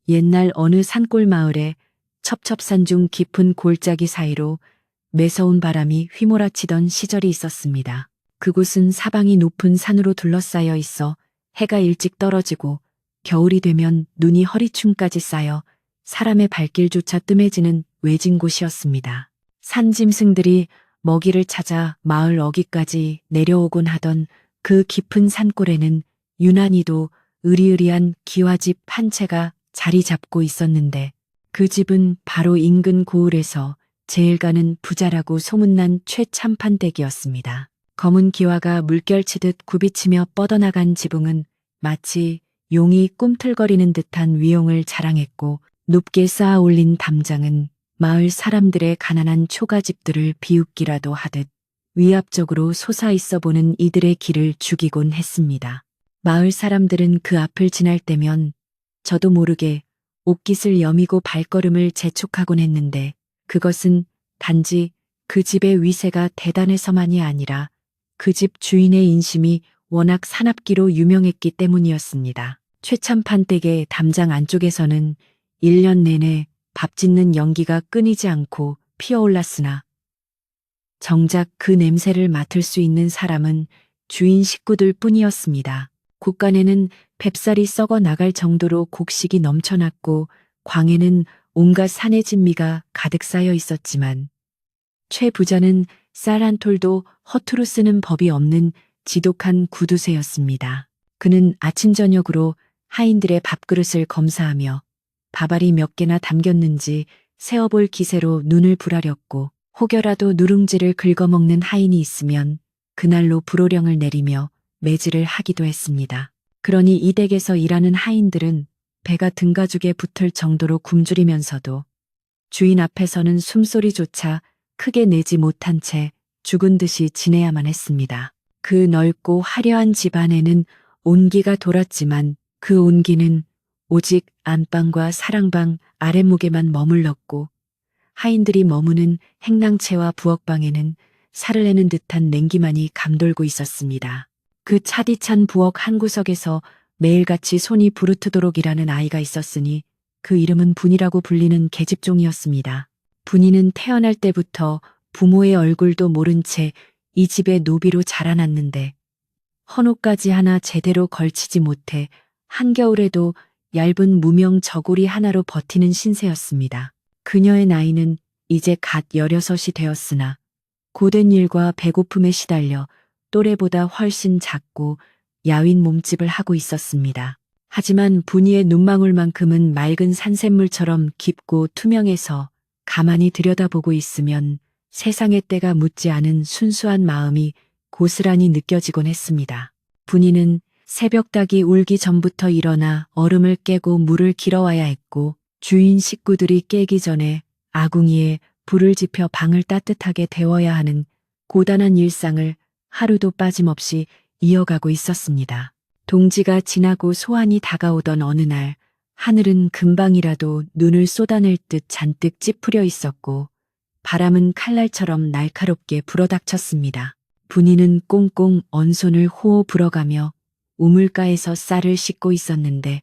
옛날 어느 산골 마을에 첩첩산 중 깊은 골짜기 사이로 매서운 바람이 휘몰아치던 시절이 있었습니다. 그곳은 사방이 높은 산으로 둘러싸여 있어 해가 일찍 떨어지고 겨울이 되면 눈이 허리춤까지 쌓여 사람의 발길조차 뜸해지는 외진 곳이었습니다. 산짐승들이 먹이를 찾아 마을 어귀까지 내려오곤 하던 그 깊은 산골에는 유난히도 으리으리한 기와집 한 채가 자리 잡고 있었는데 그 집은 바로 인근 고을에서 제일 가는 부자라고 소문난 최참판댁이었습니다. 검은 기와가 물결치듯 굽이치며 뻗어나간 지붕은 마치 용이 꿈틀거리는 듯한 위용을 자랑했고 높게 쌓아 올린 담장은 마을 사람들의 가난한 초가집들을 비웃기라도 하듯 위압적으로 솟아있어 보는 이들의 길을 죽이곤 했습니다. 마을 사람들은 그 앞을 지날 때면 저도 모르게 옷깃을 여미고 발걸음을 재촉하곤 했는데 그것은 단지 그 집의 위세가 대단해서만이 아니라 그 집 주인의 인심이 워낙 사납기로 유명했기 때문이었습니다. 최참판 댁의 담장 안쪽에서는 1년 내내 밥 짓는 연기가 끊이지 않고 피어올랐으나 정작 그 냄새를 맡을 수 있는 사람은 주인 식구들 뿐이었습니다. 곳간에는 뱁살이 썩어 나갈 정도로 곡식이 넘쳐났고 광에는 온갖 산의 진미가 가득 쌓여 있었지만 최 부자는 쌀 한 톨도 허투루 쓰는 법이 없는 지독한 구두쇠였습니다. 그는 아침 저녁으로 하인들의 밥그릇을 검사하며 밥알이 몇 개나 담겼는지 세어볼 기세로 눈을 부라렸고 혹여라도 누룽지를 긁어먹는 하인이 있으면 그날로 불호령을 내리며 매질을 하기도 했습니다. 그러니 이 댁에서 일하는 하인들은 배가 등가죽에 붙을 정도로 굶주리면서도 주인 앞에서는 숨소리조차 크게 내지 못한 채 죽은 듯이 지내야만 했습니다. 그 넓고 화려한 집안에는 온기가 돌았지만 그 온기는 오직 안방과 사랑방 아랫목에만 머물렀고 하인들이 머무는 행랑채와 부엌방에는 살을 내는 듯한 냉기만이 감돌고 있었습니다. 그 차디찬 부엌 한 구석에서 매일같이 손이 부르트도록 일하는 아이가 있었으니 그 이름은 분이라고 불리는 계집종이었습니다. 분이는 태어날 때부터 부모의 얼굴도 모른 채 이 집의 노비로 자라났는데 헌옷까지 하나 제대로 걸치지 못해 한겨울에도 얇은 무명 저고리 하나로 버티는 신세였습니다. 그녀의 나이는 이제 갓 16이 되었으나 고된 일과 배고픔에 시달려 또래보다 훨씬 작고 야윈 몸집을 하고 있었습니다. 하지만 분이의 눈망울만큼은 맑은 산샘물처럼 깊고 투명해서 가만히 들여다보고 있으면 세상의 때가 묻지 않은 순수한 마음이 고스란히 느껴지곤 했습니다. 분이는 새벽 닭이 울기 전부터 일어나 얼음을 깨고 물을 길어와야 했고 주인 식구들이 깨기 전에 아궁이에 불을 지펴 방을 따뜻하게 데워야 하는 고단한 일상을 하루도 빠짐없이 이어가고 있었습니다. 동지가 지나고 소환이 다가오던 어느 날 하늘은 금방이라도 눈을 쏟아낼 듯 잔뜩 찌푸려 있었고 바람은 칼날처럼 날카롭게 불어닥쳤습니다. 분이는 꽁꽁 언 손을 호호 불어가며 우물가에서 쌀을 씻고 있었는데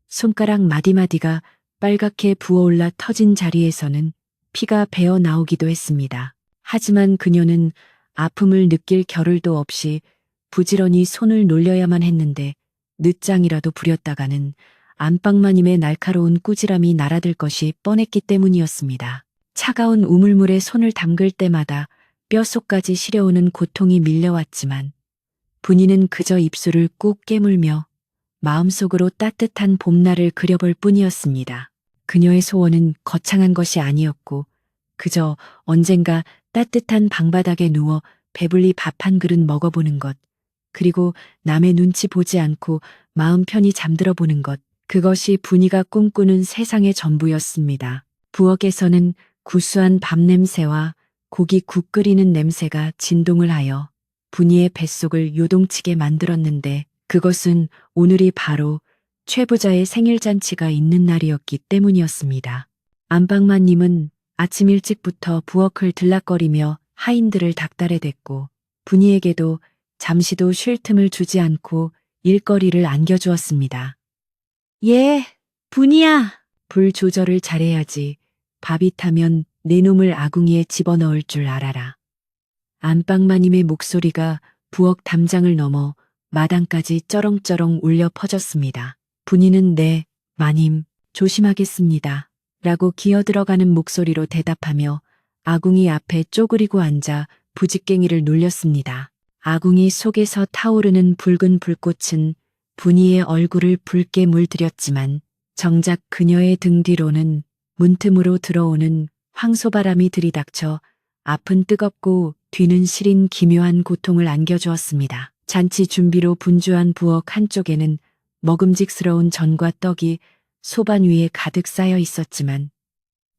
손가락 마디마디가 빨갛게 부어올라 터진 자리에서는 피가 배어 나오기도 했습니다. 하지만 그녀는 아픔을 느낄 겨를도 없이 부지런히 손을 놀려야만 했는데 늦장이라도 부렸다가는 안방마님의 날카로운 꾸지람이 날아들 것이 뻔했기 때문이었습니다. 차가운 우물물에 손을 담글 때마다 뼛속까지 시려오는 고통이 밀려왔지만 분이는 그저 입술을 꾹 깨물며 마음속으로 따뜻한 봄날을 그려볼 뿐이었습니다. 그녀의 소원은 거창한 것이 아니었고 그저 언젠가 따뜻한 방바닥에 누워 배불리 밥 한 그릇 먹어보는 것, 그리고 남의 눈치 보지 않고 마음 편히 잠들어 보는 것, 그것이 분이가 꿈꾸는 세상의 전부였습니다. 부엌에서는 구수한 밥 냄새와 고기 국 끓이는 냄새가 진동을 하여 분이의 뱃속을 요동치게 만들었는데 그것은 오늘이 바로 최 부자의 생일잔치가 있는 날이었기 때문이었습니다. 안방마님은 아침 일찍부터 부엌을 들락거리며 하인들을 닥달해댔고 분이에게도 잠시도 쉴 틈을 주지 않고 일거리를 안겨주었습니다. 예, 분이야. 불 조절을 잘해야지. 밥이 타면 내 놈을 아궁이에 집어넣을 줄 알아라. 안방마님의 목소리가 부엌 담장을 넘어 마당까지 쩌렁쩌렁 울려 퍼졌습니다. 분이는 네, 마님, 조심하겠습니다. 라고 기어들어가는 목소리로 대답하며 아궁이 앞에 쪼그리고 앉아 부직갱이를 눌렸습니다. 아궁이 속에서 타오르는 붉은 불꽃은 분이의 얼굴을 붉게 물들였지만 정작 그녀의 등 뒤로는 문틈으로 들어오는 황소바람이 들이닥쳐 앞은 뜨겁고 뒤는 시린 기묘한 고통을 안겨주었습니다. 잔치 준비로 분주한 부엌 한쪽에는 먹음직스러운 전과 떡이 소반 위에 가득 쌓여 있었지만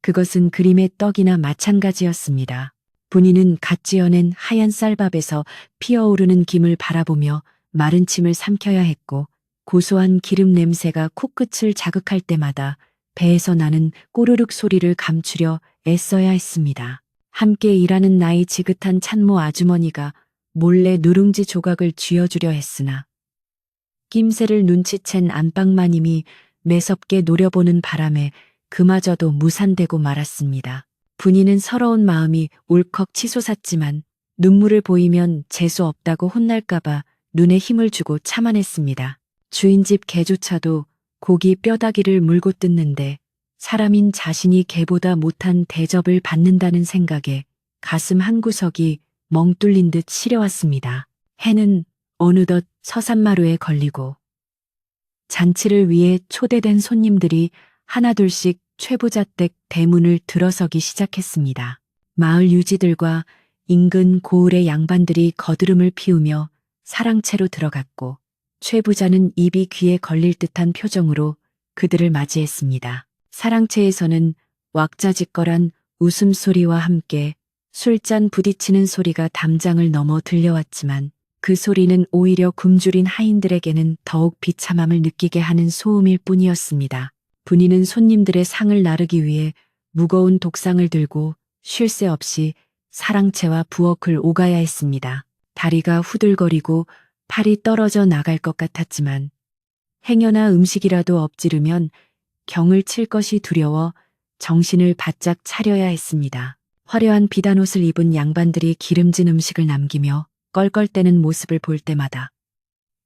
그것은 그림의 떡이나 마찬가지였습니다. 분이는 갓 지어낸 하얀 쌀밥에서 피어오르는 김을 바라보며 마른 침을 삼켜야 했고 고소한 기름 냄새가 코끝을 자극할 때마다 배에서 나는 꼬르륵 소리를 감추려 애써야 했습니다. 함께 일하는 나이 지긋한 찬모 아주머니가 몰래 누룽지 조각을 쥐어주려 했으나 낌새를 눈치챈 안방마님이 매섭게 노려보는 바람에 그마저도 무산되고 말았습니다. 분이는 서러운 마음이 울컥 치솟았지만 눈물을 보이면 재수 없다고 혼날까봐 눈에 힘을 주고 참아냈습니다. 주인집 개조차도 고기 뼈다귀를 물고 뜯는데 사람인 자신이 개보다 못한 대접을 받는다는 생각에 가슴 한구석이 멍 뚫린 듯 시려왔습니다. 해는 어느덧 서산마루에 걸리고 잔치를 위해 초대된 손님들이 하나둘씩 최부자댁 대문을 들어서기 시작했습니다. 마을 유지들과 인근 고을의 양반들이 거드름을 피우며 사랑채로 들어갔고 최부자는 입이 귀에 걸릴 듯한 표정으로 그들을 맞이했습니다. 사랑채에서는 왁자지껄한 웃음소리와 함께 술잔 부딪히는 소리가 담장을 넘어 들려왔지만 그 소리는 오히려 굶주린 하인들에게는 더욱 비참함을 느끼게 하는 소음일 뿐이었습니다. 분이는 손님들의 상을 나르기 위해 무거운 독상을 들고 쉴 새 없이 사랑채와 부엌을 오가야 했습니다. 다리가 후들거리고 팔이 떨어져 나갈 것 같았지만 행여나 음식이라도 엎지르면 경을 칠 것이 두려워 정신을 바짝 차려야 했습니다. 화려한 비단옷을 입은 양반들이 기름진 음식을 남기며 껄껄대는 모습을 볼 때마다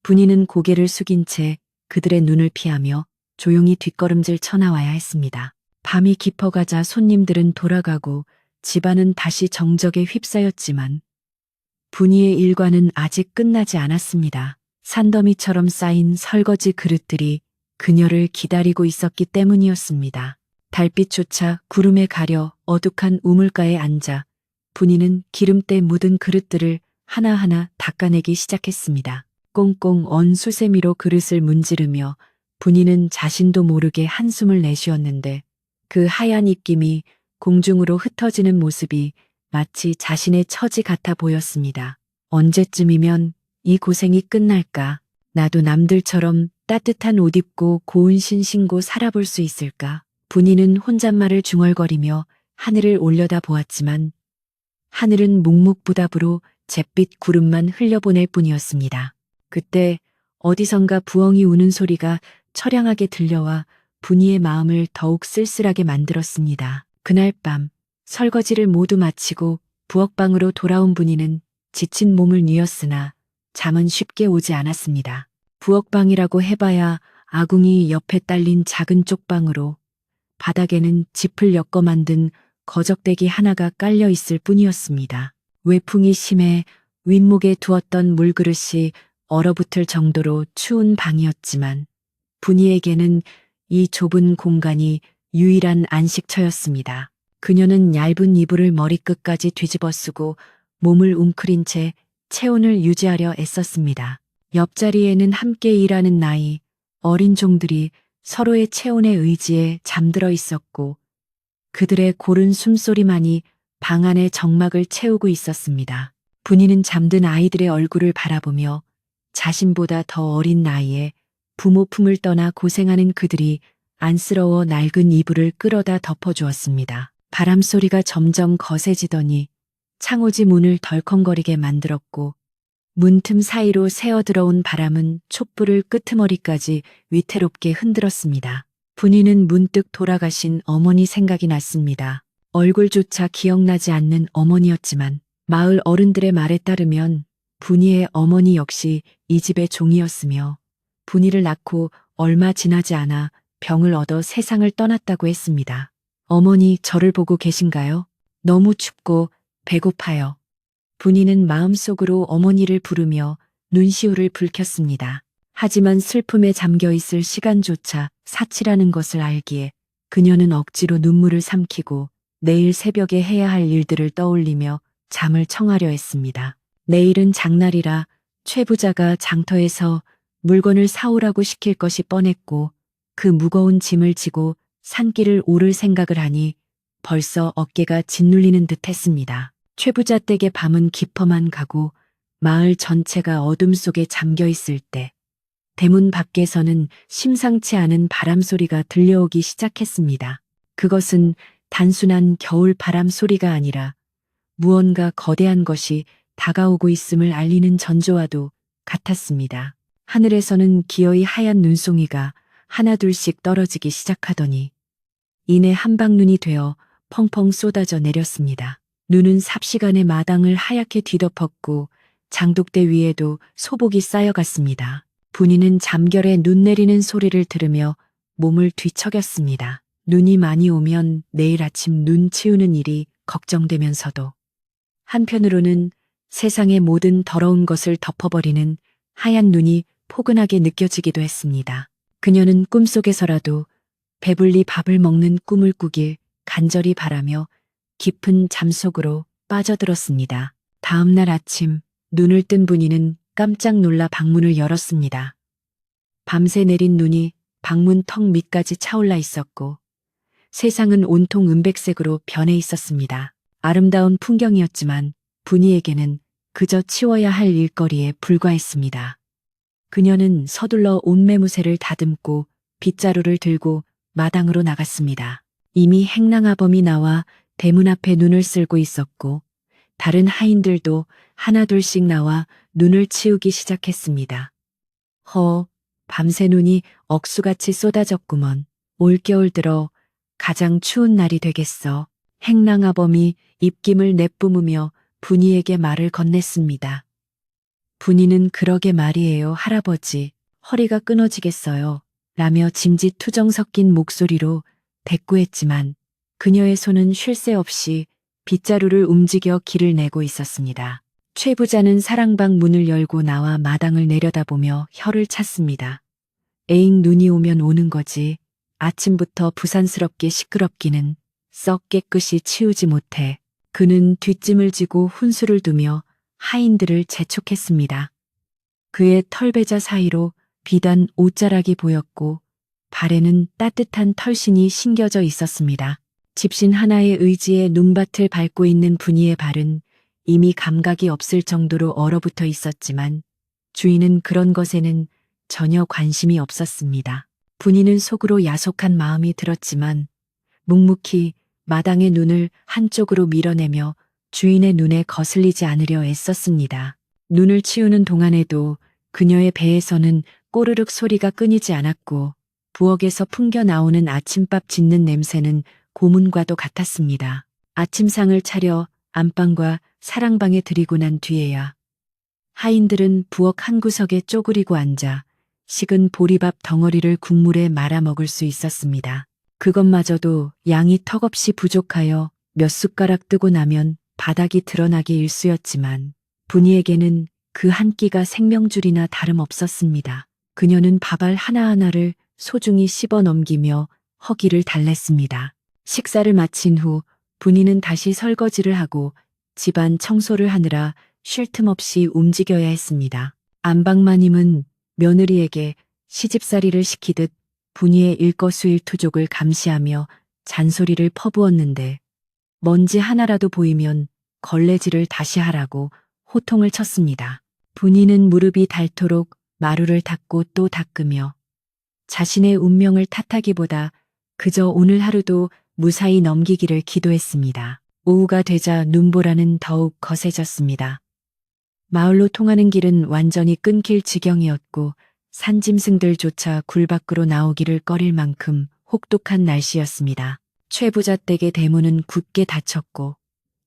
분이는 고개를 숙인 채 그들의 눈을 피하며 조용히 뒷걸음질 쳐나와야 했습니다. 밤이 깊어가자 손님들은 돌아가고 집안은 다시 정적에 휩싸였지만 분이의 일과는 아직 끝나지 않았습니다. 산더미처럼 쌓인 설거지 그릇들이 그녀를 기다리고 있었기 때문이었습니다. 달빛조차 구름에 가려 어둑한 우물가에 앉아 분이는 기름때 묻은 그릇들을 하나하나 닦아내기 시작했습니다. 꽁꽁 언 수세미로 그릇을 문지르며 분이는 자신도 모르게 한숨을 내쉬었는데 그 하얀 입김이 공중으로 흩어지는 모습이 마치 자신의 처지 같아 보였습니다. 언제쯤이면 이 고생이 끝날까? 나도 남들처럼 따뜻한 옷 입고 고운 신 신고 살아볼 수 있을까? 분이는 혼잣말을 중얼거리며 하늘을 올려다 보았지만 하늘은 묵묵부답으로 잿빛 구름만 흘려보낼 뿐이었습니다. 그때 어디선가 부엉이 우는 소리가 처량하게 들려와 분이의 마음을 더욱 쓸쓸하게 만들었습니다. 그날 밤 설거지를 모두 마치고 부엌방으로 돌아온 분이는 지친 몸을 뉘었으나 잠은 쉽게 오지 않았습니다. 부엌방이라고 해봐야 아궁이 옆에 딸린 작은 쪽방으로 바닥에는 짚을 엮어 만든 거적대기 하나가 깔려 있을 뿐이었습니다. 외풍이 심해 윗목에 두었던 물그릇이 얼어붙을 정도로 추운 방이었지만 분이에게는 이 좁은 공간이 유일한 안식처였습니다. 그녀는 얇은 이불을 머리끝까지 뒤집어 쓰고 몸을 웅크린 채 체온을 유지하려 애썼습니다. 옆자리에는 함께 일하는 나이, 어린 종들이 서로의 체온에 의지해 잠들어 있었고 그들의 고른 숨소리만이 방 안의 정막을 채우고 있었습니다. 분이는 잠든 아이들의 얼굴을 바라보며 자신보다 더 어린 나이에 부모 품을 떠나 고생하는 그들이 안쓰러워 낡은 이불을 끌어다 덮어주었습니다. 바람소리가 점점 거세지더니 창호지 문을 덜컹거리게 만들었고 문틈 사이로 새어 들어온 바람은 촛불을 끄트머리까지 위태롭게 흔들었습니다. 분이는 문득 돌아가신 어머니 생각이 났습니다. 얼굴조차 기억나지 않는 어머니였지만 마을 어른들의 말에 따르면 분이의 어머니 역시 이 집의 종이었으며 분이를 낳고 얼마 지나지 않아 병을 얻어 세상을 떠났다고 했습니다. 어머니 저를 보고 계신가요? 너무 춥고 배고파요. 분이는 마음속으로 어머니를 부르며 눈시울을 붉혔습니다. 하지만 슬픔에 잠겨 있을 시간조차 사치라는 것을 알기에 그녀는 억지로 눈물을 삼키고 내일 새벽에 해야 할 일들을 떠올리며 잠을 청하려 했습니다. 내일은 장날이라 최 부자가 장터에서 물건을 사오라고 시킬 것이 뻔했고 그 무거운 짐을 지고 산길을 오를 생각을 하니 벌써 어깨가 짓눌리는 듯 했습니다. 최 부자 댁의 밤은 깊어만 가고 마을 전체가 어둠 속에 잠겨 있을 때 대문 밖에서는 심상치 않은 바람 소리가 들려오기 시작했습니다. 그것은 단순한 겨울 바람 소리가 아니라 무언가 거대한 것이 다가오고 있음을 알리는 전조와도 같았습니다. 하늘에서는 기어이 하얀 눈송이가 하나둘씩 떨어지기 시작하더니 이내 한방눈이 되어 펑펑 쏟아져 내렸습니다. 눈은 삽시간에 마당을 하얗게 뒤덮었고 장독대 위에도 소복이 쌓여갔습니다. 분이는 잠결에 눈 내리는 소리를 들으며 몸을 뒤척였습니다. 눈이 많이 오면 내일 아침 눈 치우는 일이 걱정되면서도 한편으로는 세상의 모든 더러운 것을 덮어버리는 하얀 눈이 포근하게 느껴지기도 했습니다. 그녀는 꿈속에서라도 배불리 밥을 먹는 꿈을 꾸길 간절히 바라며 깊은 잠속으로 빠져들었습니다. 다음 날 아침 눈을 뜬 분이는 깜짝 놀라 방문을 열었습니다. 밤새 내린 눈이 방문 턱 밑까지 차올라 있었고 세상은 온통 은백색으로 변해 있었습니다. 아름다운 풍경이었지만 분이에게는 그저 치워야 할 일거리에 불과했습니다. 그녀는 서둘러 옷매무새를 다듬고 빗자루를 들고 마당으로 나갔습니다. 이미 행랑아범이 나와 대문 앞에 눈을 쓸고 있었고 다른 하인들도 하나둘씩 나와 눈을 치우기 시작했습니다. 밤새 눈이 억수같이 쏟아졌구먼. 올겨울 들어 가장 추운 날이 되겠어. 행랑아범이 입김을 내뿜으며 분이에게 말을 건넸습니다. 분이는 그러게 말이에요, 할아버지. 허리가 끊어지겠어요. 라며 짐짓투정 섞인 목소리로 대꾸했지만 그녀의 손은 쉴 새 없이 빗자루를 움직여 길을 내고 있었습니다. 최 부자는 사랑방 문을 열고 나와 마당을 내려다보며 혀를 찼습니다. 에잉, 눈이 오면 오는 거지. 아침부터 부산스럽게 시끄럽기는 썩 깨끗이 치우지 못해. 그는 뒷짐을 지고 훈수를 두며 하인들을 재촉했습니다. 그의 털배자 사이로 비단 옷자락이 보였고 발에는 따뜻한 털신이 신겨져 있었습니다. 집신 하나의 의지에 눈밭을 밟고 있는 분이의 발은 이미 감각이 없을 정도로 얼어붙어 있었지만 주인은 그런 것에는 전혀 관심이 없었습니다. 분이는 속으로 야속한 마음이 들었지만 묵묵히 마당의 눈을 한쪽으로 밀어내며 주인의 눈에 거슬리지 않으려 애썼습니다. 눈을 치우는 동안에도 그녀의 배에서는 꼬르륵 소리가 끊이지 않았고 부엌에서 풍겨 나오는 아침밥 짓는 냄새는 고문과도 같았습니다. 아침상을 차려 안방과 사랑방에 들이고 난 뒤에야 하인들은 부엌 한 구석에 쪼그리고 앉아 식은 보리밥 덩어리를 국물에 말아 먹을 수 있었습니다. 그것마저도 양이 턱없이 부족하여 몇 숟가락 뜨고 나면 바닥이 드러나기 일쑤였지만 분이에게는 그 한 끼가 생명줄이나 다름없었습니다. 그녀는 밥알 하나하나를 소중히 씹어 넘기며 허기를 달랬습니다. 식사를 마친 후 분이는 다시 설거지를 하고 집안 청소를 하느라 쉴 틈 없이 움직여야 했습니다. 안방마님은 며느리에게 시집살이를 시키듯 분이의 일거수일투족을 감시하며 잔소리를 퍼부었는데 먼지 하나라도 보이면 걸레질을 다시 하라고 호통을 쳤습니다. 분이는 무릎이 닳도록 마루를 닦고 또 닦으며 자신의 운명을 탓하기보다 그저 오늘 하루도 무사히 넘기기를 기도했습니다. 오후가 되자 눈보라는 더욱 거세졌습니다. 마을로 통하는 길은 완전히 끊길 지경이었고 산짐승들조차 굴 밖으로 나오기를 꺼릴 만큼 혹독한 날씨였습니다. 최 부자 댁의 대문은 굳게 닫혔고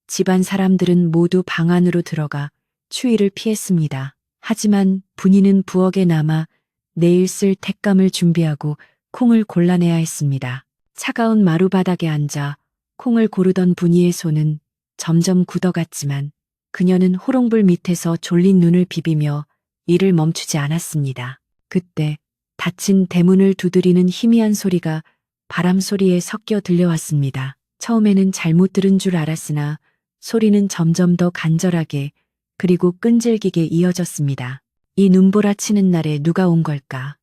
집안 사람들은 모두 방 안으로 들어가 추위를 피했습니다. 하지만 분이는 부엌에 남아 내일 쓸 택감을 준비하고 콩을 골라내야 했습니다. 차가운 마루바닥에 앉아 콩을 고르던 분이의 손은 점점 굳어갔지만 그녀는 호롱불 밑에서 졸린 눈을 비비며 일을 멈추지 않았습니다. 그때 닫힌 대문을 두드리는 희미한 소리가 바람 소리에 섞여 들려왔습니다. 처음에는 잘못 들은 줄 알았으나 소리는 점점 더 간절하게 그리고 끈질기게 이어졌습니다. 이 눈보라치는 날에 누가 온 걸까?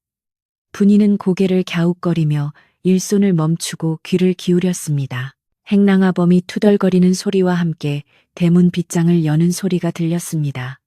분이는 고개를 갸웃거리며 일손을 멈추고 귀를 기울였습니다. 행랑아범이 투덜거리는 소리와 함께 대문 빗장을 여는 소리가 들렸습니다.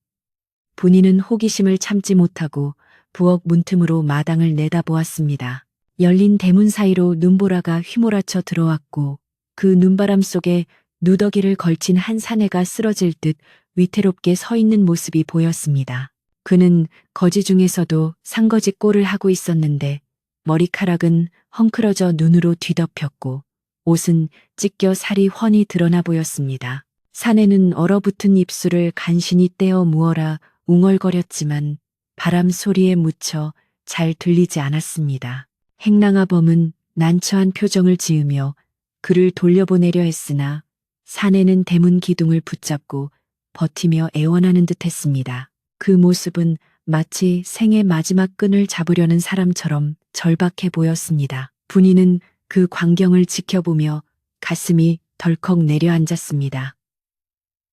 분이는 호기심을 참지 못하고 부엌 문틈으로 마당을 내다보았습니다. 열린 대문 사이로 눈보라가 휘몰아쳐 들어왔고 그 눈바람 속에 누더기를 걸친 한 사내가 쓰러질 듯 위태롭게 서 있는 모습이 보였습니다. 그는 거지 중에서도 상거지 꼴을 하고 있었는데 머리카락은 헝클어져 눈으로 뒤덮였고 옷은 찢겨 살이 훤히 드러나 보였습니다. 사내는 얼어붙은 입술을 간신히 떼어 무어라 웅얼거렸지만 바람 소리에 묻혀 잘 들리지 않았습니다. 행랑아범은 난처한 표정을 지으며 그를 돌려보내려 했으나 사내는 대문 기둥을 붙잡고 버티며 애원하는 듯 했습니다. 그 모습은 마치 생의 마지막 끈을 잡으려는 사람처럼 절박해 보였습니다. 분이는 그 광경을 지켜보며 가슴이 덜컥 내려앉았습니다.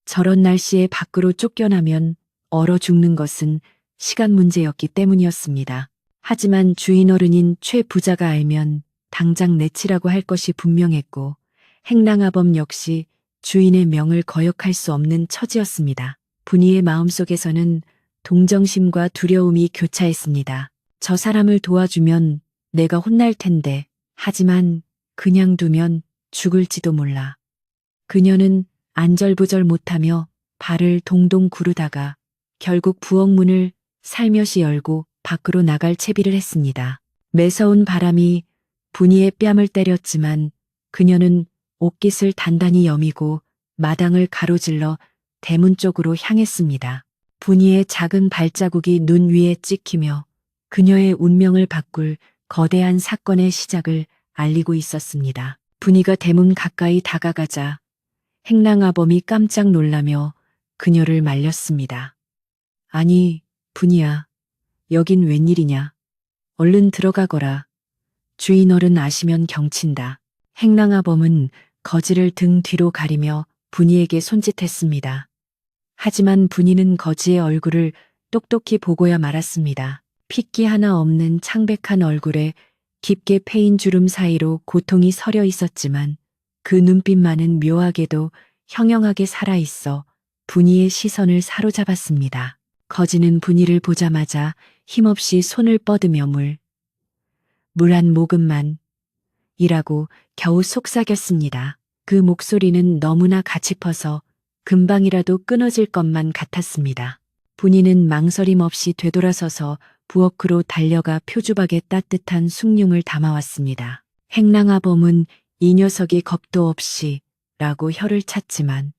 저런 날씨에 밖으로 쫓겨나면 얼어 죽는 것은 시간 문제였기 때문이었습니다. 하지만 주인 어른인 최 부자가 알면 당장 내치라고 할 것이 분명했고 행랑아범 역시 주인의 명을 거역할 수 없는 처지였습니다. 분이의 마음속에서는 동정심과 두려움이 교차했습니다. 저 사람을 도와주면 내가 혼날 텐데, 하지만 그냥 두면 죽을지도 몰라. 그녀는 안절부절 못하며 발을 동동 구르다가 결국 부엌 문을 살며시 열고 밖으로 나갈 채비를 했습니다. 매서운 바람이 분이의 뺨을 때렸지만 그녀는 옷깃을 단단히 여미고 마당을 가로질러 대문 쪽으로 향했습니다. 분이의 작은 발자국이 눈 위에 찍히며 그녀의 운명을 바꿀 거대한 사건의 시작을 알리고 있었습니다. 분이가 대문 가까이 다가가자 행랑아범이 깜짝 놀라며 그녀를 말렸습니다. 아니, 분이야. 여긴 웬일이냐. 얼른 들어가거라. 주인 어른 아시면 경친다. 행랑아범은 거지를 등 뒤로 가리며 분이에게 손짓했습니다. 하지만 분이는 거지의 얼굴을 똑똑히 보고야 말았습니다. 핏기 하나 없는 창백한 얼굴에 깊게 패인 주름 사이로 고통이 서려 있었지만 그 눈빛만은 묘하게도 형형하게 살아있어 분이의 시선을 사로잡았습니다. 거지는 분이를 보자마자 힘없이 손을 뻗으며 물 한 모금만 이라고 겨우 속삭였습니다. 그 목소리는 너무나 가짚어서 금방이라도 끊어질 것만 같았습니다. 분이는 망설임 없이 되돌아서서 부엌으로 달려가 표주박에 따뜻한 숭늉을 담아왔습니다. 행랑아범은 이 녀석이 겁도 없이 라고 혀를 찼지만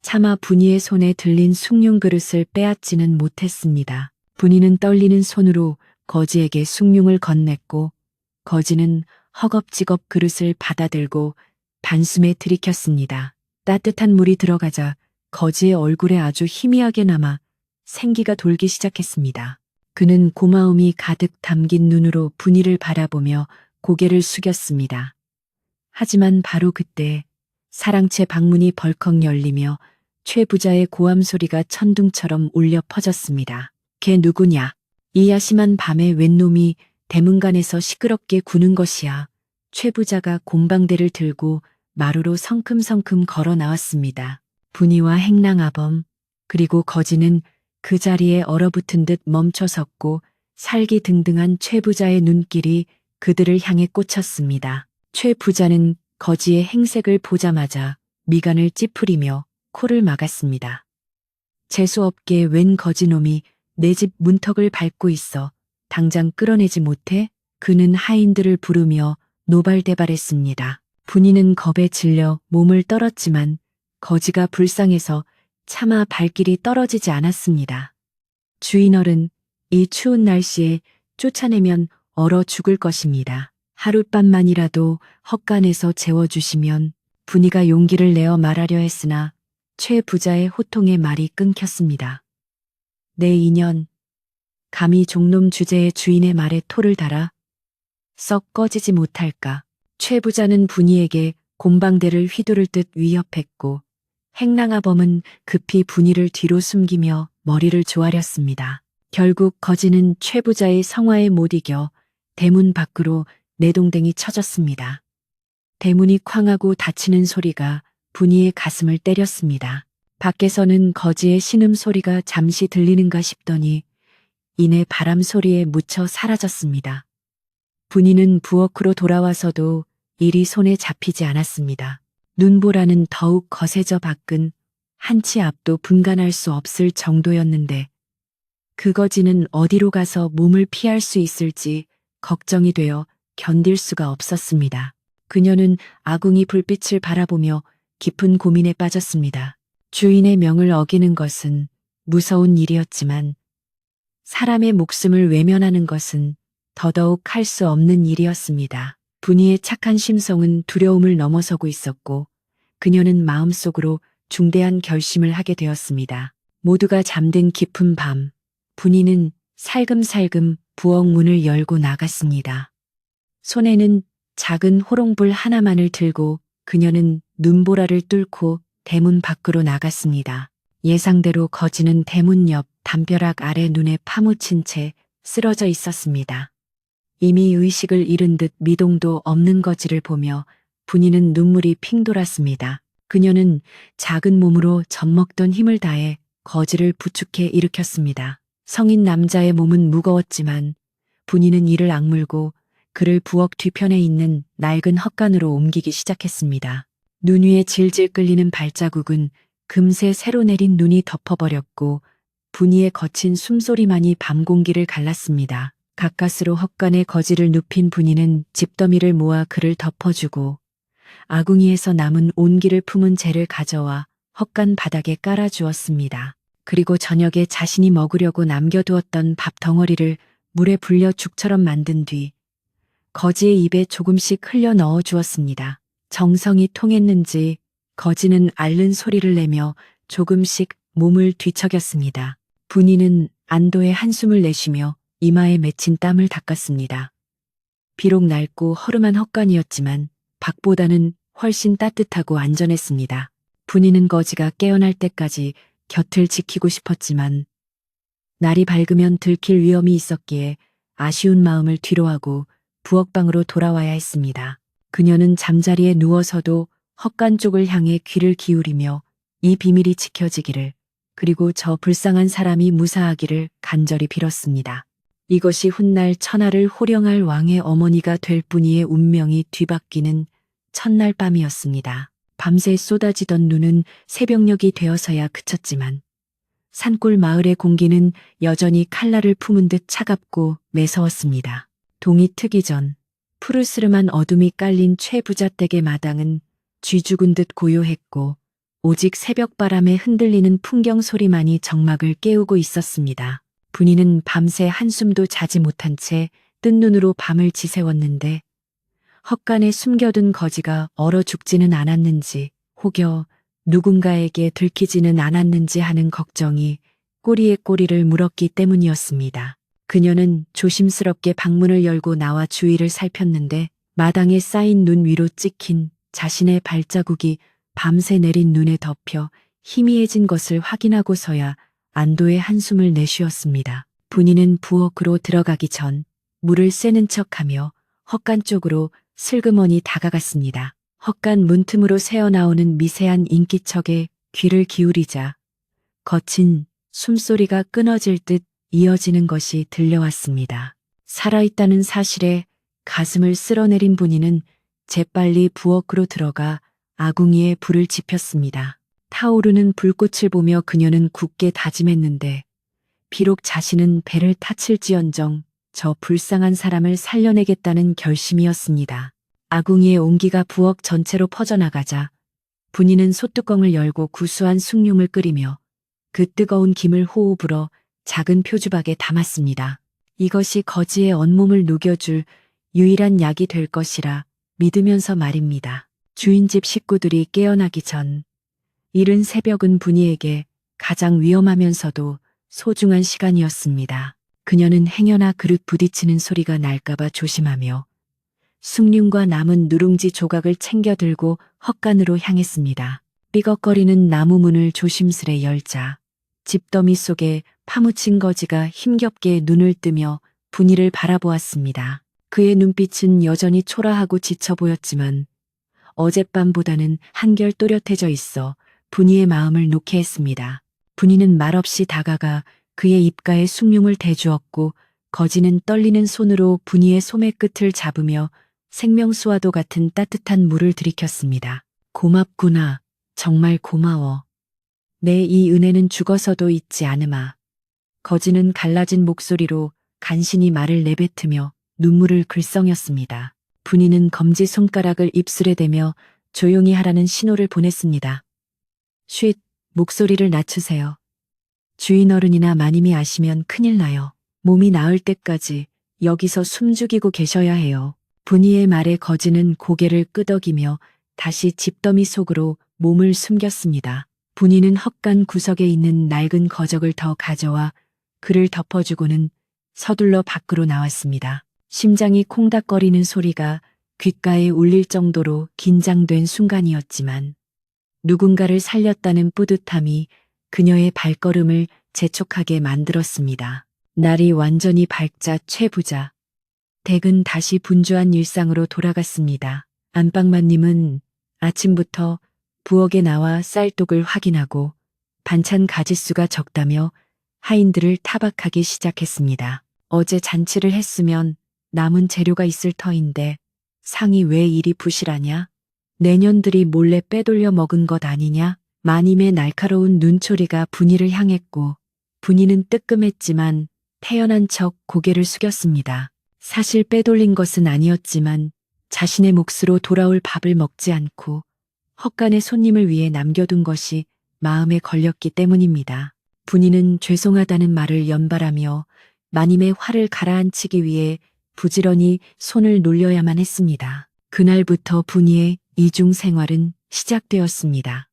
차마 분이의 손에 들린 숭늉 그릇을 빼앗지는 못했습니다. 분이는 떨리는 손으로 거지에게 숭늉을 건넸고 거지는 허겁지겁 그릇을 받아들고 반숨에 들이켰습니다. 따뜻한 물이 들어가자 거지의 얼굴에 아주 희미하게 남아 생기가 돌기 시작했습니다. 그는 고마움이 가득 담긴 눈으로 분이를 바라보며 고개를 숙였습니다. 하지만 바로 그때 사랑채 방문이 벌컥 열리며 최 부자의 고함 소리가 천둥처럼 울려 퍼졌습니다. 걔 누구냐? 이 야심한 밤에 웬 놈이 대문간에서 시끄럽게 구는 것이야. 최 부자가 곰방대를 들고 마루로 성큼성큼 걸어 나왔습니다. 분이와 행랑아범 그리고 거지는 그 자리에 얼어붙은 듯 멈춰섰고 살기등등한 최 부자의 눈길이 그들을 향해 꽂혔습니다. 최 부자는 거지의 행색을 보자마자 미간을 찌푸리며 코를 막았습니다. 재수없게 웬 거지놈이 내 집 문턱을 밟고 있어 당장 끌어내지 못해? 그는 하인들을 부르며 노발대발했습니다. 분이는 겁에 질려 몸을 떨었지만 거지가 불쌍해서 차마 발길이 떨어지지 않았습니다. 주인어른, 이 추운 날씨에 쫓아내면 얼어 죽을 것입니다. 하룻밤만이라도 헛간에서 재워주시면. 분이가 용기를 내어 말하려 했으나 최 부자의 호통에 말이 끊겼습니다. 내 인연, 감히 종놈 주제의 주인의 말에 토를 달아 썩 꺼지지 못할까. 최 부자는 분이에게 곰방대를 휘두를 듯 위협했고 행랑아범은 급히 분이를 뒤로 숨기며 머리를 조아렸습니다. 결국 거지는 최 부자의 성화에 못 이겨 대문 밖으로 내동댕이 쳐졌습니다. 대문이 쾅하고 닫히는 소리가 분이의 가슴을 때렸습니다. 밖에서는 거지의 신음소리가 잠시 들리는가 싶더니 이내 바람 소리에 묻혀 사라졌습니다. 분이는 부엌으로 돌아와서도 일이 손에 잡히지 않았습니다. 눈보라는 더욱 거세져 밖은 한치 앞도 분간할 수 없을 정도였는데 그 거지는 어디로 가서 몸을 피할 수 있을지 걱정이 되어 견딜 수가 없었습니다. 그녀는 아궁이 불빛을 바라보며 깊은 고민에 빠졌습니다. 주인의 명을 어기는 것은 무서운 일이었지만 사람의 목숨을 외면하는 것은 더더욱 할 수 없는 일이었습니다. 분이의 착한 심성은 두려움을 넘어서고 있었고 그녀는 마음속으로 중대한 결심을 하게 되었습니다. 모두가 잠든 깊은 밤, 분이는 살금살금 부엌 문을 열고 나갔습니다. 손에는 작은 호롱불 하나만을 들고 그녀는 눈보라를 뚫고 대문 밖으로 나갔습니다. 예상대로 거지는 대문 옆 담벼락 아래 눈에 파묻힌 채 쓰러져 있었습니다. 이미 의식을 잃은 듯 미동도 없는 거지를 보며 분이는 눈물이 핑 돌았습니다. 그녀는 작은 몸으로 젖먹던 힘을 다해 거지를 부축해 일으켰습니다. 성인 남자의 몸은 무거웠지만 분이는 이를 악물고 그를 부엌 뒤편에 있는 낡은 헛간으로 옮기기 시작했습니다. 눈 위에 질질 끌리는 발자국은 금세 새로 내린 눈이 덮어버렸고 분이의 거친 숨소리만이 밤 공기를 갈랐습니다. 가까스로 헛간에 거지를 눕힌 분이는 집더미를 모아 그를 덮어주고 아궁이에서 남은 온기를 품은 재를 가져와 헛간 바닥에 깔아주었습니다. 그리고 저녁에 자신이 먹으려고 남겨두었던 밥 덩어리를 물에 불려 죽처럼 만든 뒤 거지의 입에 조금씩 흘려 넣어 주었습니다. 정성이 통했는지 거지는 앓는 소리를 내며 조금씩 몸을 뒤척였습니다. 분이는 안도의 한숨을 내쉬며 이마에 맺힌 땀을 닦았습니다. 비록 낡고 허름한 헛간이었지만 밖보다는 훨씬 따뜻하고 안전했습니다. 분이는 거지가 깨어날 때까지 곁을 지키고 싶었지만 날이 밝으면 들킬 위험이 있었기에 아쉬운 마음을 뒤로하고 부엌방으로 돌아와야 했습니다. 그녀는 잠자리에 누워서도 헛간 쪽을 향해 귀를 기울이며 이 비밀이 지켜지기를 그리고 저 불쌍한 사람이 무사하기를 간절히 빌었습니다. 이것이 훗날 천하를 호령할 왕의 어머니가 될 뿐이의 운명이 뒤바뀌는 첫날 밤이었습니다. 밤새 쏟아지던 눈은 새벽녘이 되어서야 그쳤지만 산골 마을의 공기는 여전히 칼날을 품은 듯 차갑고 매서웠습니다. 동이 트기 전 푸르스름한 어둠이 깔린 최부자 댁의 마당은 쥐 죽은 듯 고요했고 오직 새벽바람에 흔들리는 풍경 소리만이 정막을 깨우고 있었습니다. 분이는 밤새 한숨도 자지 못한 채 뜬 눈으로 밤을 지새웠는데 헛간에 숨겨둔 거지가 얼어 죽지는 않았는지 혹여 누군가에게 들키지는 않았는지 하는 걱정이 꼬리에 꼬리를 물었기 때문이었습니다. 그녀는 조심스럽게 방문을 열고 나와 주위를 살폈는데 마당에 쌓인 눈 위로 찍힌 자신의 발자국이 밤새 내린 눈에 덮여 희미해진 것을 확인하고서야 안도의 한숨을 내쉬었습니다. 분이는 부엌으로 들어가기 전 물을 쐬는 척하며 헛간 쪽으로 슬그머니 다가갔습니다. 헛간 문틈으로 새어나오는 미세한 인기척에 귀를 기울이자 거친 숨소리가 끊어질 듯 이어지는 것이 들려왔습니다. 살아있다는 사실에 가슴을 쓸어내린 분이는 재빨리 부엌으로 들어가 아궁이에 불을 지폈습니다. 타오르는 불꽃을 보며 그녀는 굳게 다짐했는데 비록 자신은 배를 타칠지언정 저 불쌍한 사람을 살려내겠다는 결심이었습니다. 아궁이의 온기가 부엌 전체로 퍼져나가자 분이는 솥뚜껑을 열고 구수한 숭늉을 끓이며 그 뜨거운 김을 호흡으로 작은 표주박에 담았습니다. 이것이 거지의 온몸을 녹여줄 유일한 약이 될 것이라 믿으면서 말입니다. 주인집 식구들이 깨어나기 전 이른 새벽은 분이에게 가장 위험하면서도 소중한 시간이었습니다. 그녀는 행여나 그릇 부딪히는 소리가 날까봐 조심하며 숭늉과 남은 누룽지 조각을 챙겨 들고 헛간으로 향했습니다. 삐걱거리는 나무 문을 조심스레 열자 집더미 속에 파묻힌 거지가 힘겹게 눈을 뜨며 분이를 바라보았습니다. 그의 눈빛은 여전히 초라하고 지쳐 보였지만 어젯밤보다는 한결 또렷해져 있어 분이의 마음을 놓게 했습니다. 분이는 말없이 다가가 그의 입가에 숭늉을 대주었고 거지는 떨리는 손으로 분이의 소매 끝을 잡으며 생명수와도 같은 따뜻한 물을 들이켰습니다. 고맙구나. 정말 고마워. 내 이 은혜는 죽어서도 잊지 않으마. 거지는 갈라진 목소리로 간신히 말을 내뱉으며 눈물을 글썽였습니다. 분이는 검지 손가락을 입술에 대며 조용히 하라는 신호를 보냈습니다. 쉿, 목소리를 낮추세요. 주인 어른이나 마님이 아시면 큰일 나요. 몸이 나을 때까지 여기서 숨죽이고 계셔야 해요. 분이의 말에 거지는 고개를 끄덕이며 다시 집더미 속으로 몸을 숨겼습니다. 분이는 헛간 구석에 있는 낡은 거적을 더 가져와 그를 덮어주고는 서둘러 밖으로 나왔습니다. 심장이 콩닥거리는 소리가 귓가에 울릴 정도로 긴장된 순간이었지만 누군가를 살렸다는 뿌듯함이 그녀의 발걸음을 재촉하게 만들었습니다. 날이 완전히 밝자 최 부자 댁은 다시 분주한 일상으로 돌아갔습니다. 안방마님은 아침부터 부엌에 나와 쌀독을 확인하고 반찬 가짓수가 적다며 하인들을 타박하기 시작했습니다. 어제 잔치를 했으면 남은 재료가 있을 터인데 상이 왜 이리 부실하냐? 내년들이 몰래 빼돌려 먹은 것 아니냐? 마님의 날카로운 눈초리가 분이를 향했고 분이는 뜨끔했지만 태연한 척 고개를 숙였습니다. 사실 빼돌린 것은 아니었지만 자신의 몫으로 돌아올 밥을 먹지 않고 헛간의 손님을 위해 남겨둔 것이 마음에 걸렸기 때문입니다. 분이는 죄송하다는 말을 연발하며 마님의 화를 가라앉히기 위해 부지런히 손을 놀려야만 했습니다. 그날부터 분이의 이중 생활은 시작되었습니다.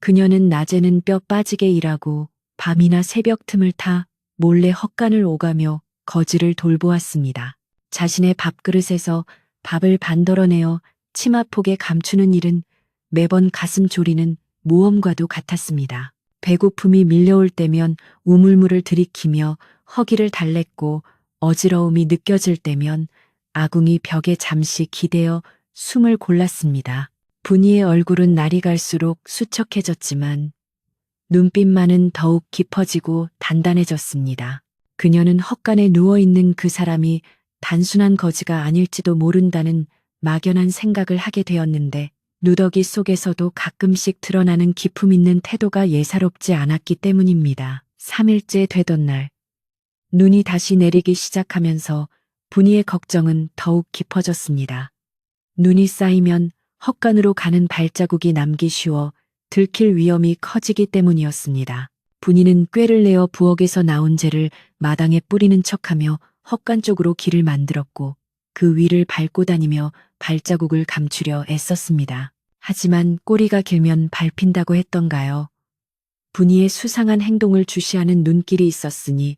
그녀는 낮에는 뼈 빠지게 일하고 밤이나 새벽 틈을 타 몰래 헛간을 오가며 거지를 돌보았습니다. 자신의 밥그릇에서 밥을 반덜어내어 치마폭에 감추는 일은 매번 가슴 졸이는 모험과도 같았습니다. 배고픔이 밀려올 때면 우물물을 들이키며 허기를 달랬고 어지러움이 느껴질 때면 아궁이 벽에 잠시 기대어 숨을 골랐습니다. 분이의 얼굴은 날이 갈수록 수척해졌지만 눈빛만은 더욱 깊어지고 단단해졌습니다. 그녀는 헛간에 누워있는 그 사람이 단순한 거지가 아닐지도 모른다는 막연한 생각을 하게 되었는데 누더기 속에서도 가끔씩 드러나는 기품 있는 태도가 예사롭지 않았기 때문입니다. 3일째 되던 날 눈이 다시 내리기 시작하면서 분이의 걱정은 더욱 깊어졌습니다. 눈이 쌓이면 헛간으로 가는 발자국이 남기 쉬워 들킬 위험이 커지기 때문이었습니다. 분이는 꾀를 내어 부엌에서 나온 재를 마당에 뿌리는 척하며 헛간 쪽으로 길을 만들었고 그 위를 밟고 다니며 발자국을 감추려 애썼습니다. 하지만 꼬리가 길면 밟힌다고 했던가요? 분이의 수상한 행동을 주시하는 눈길이 있었으니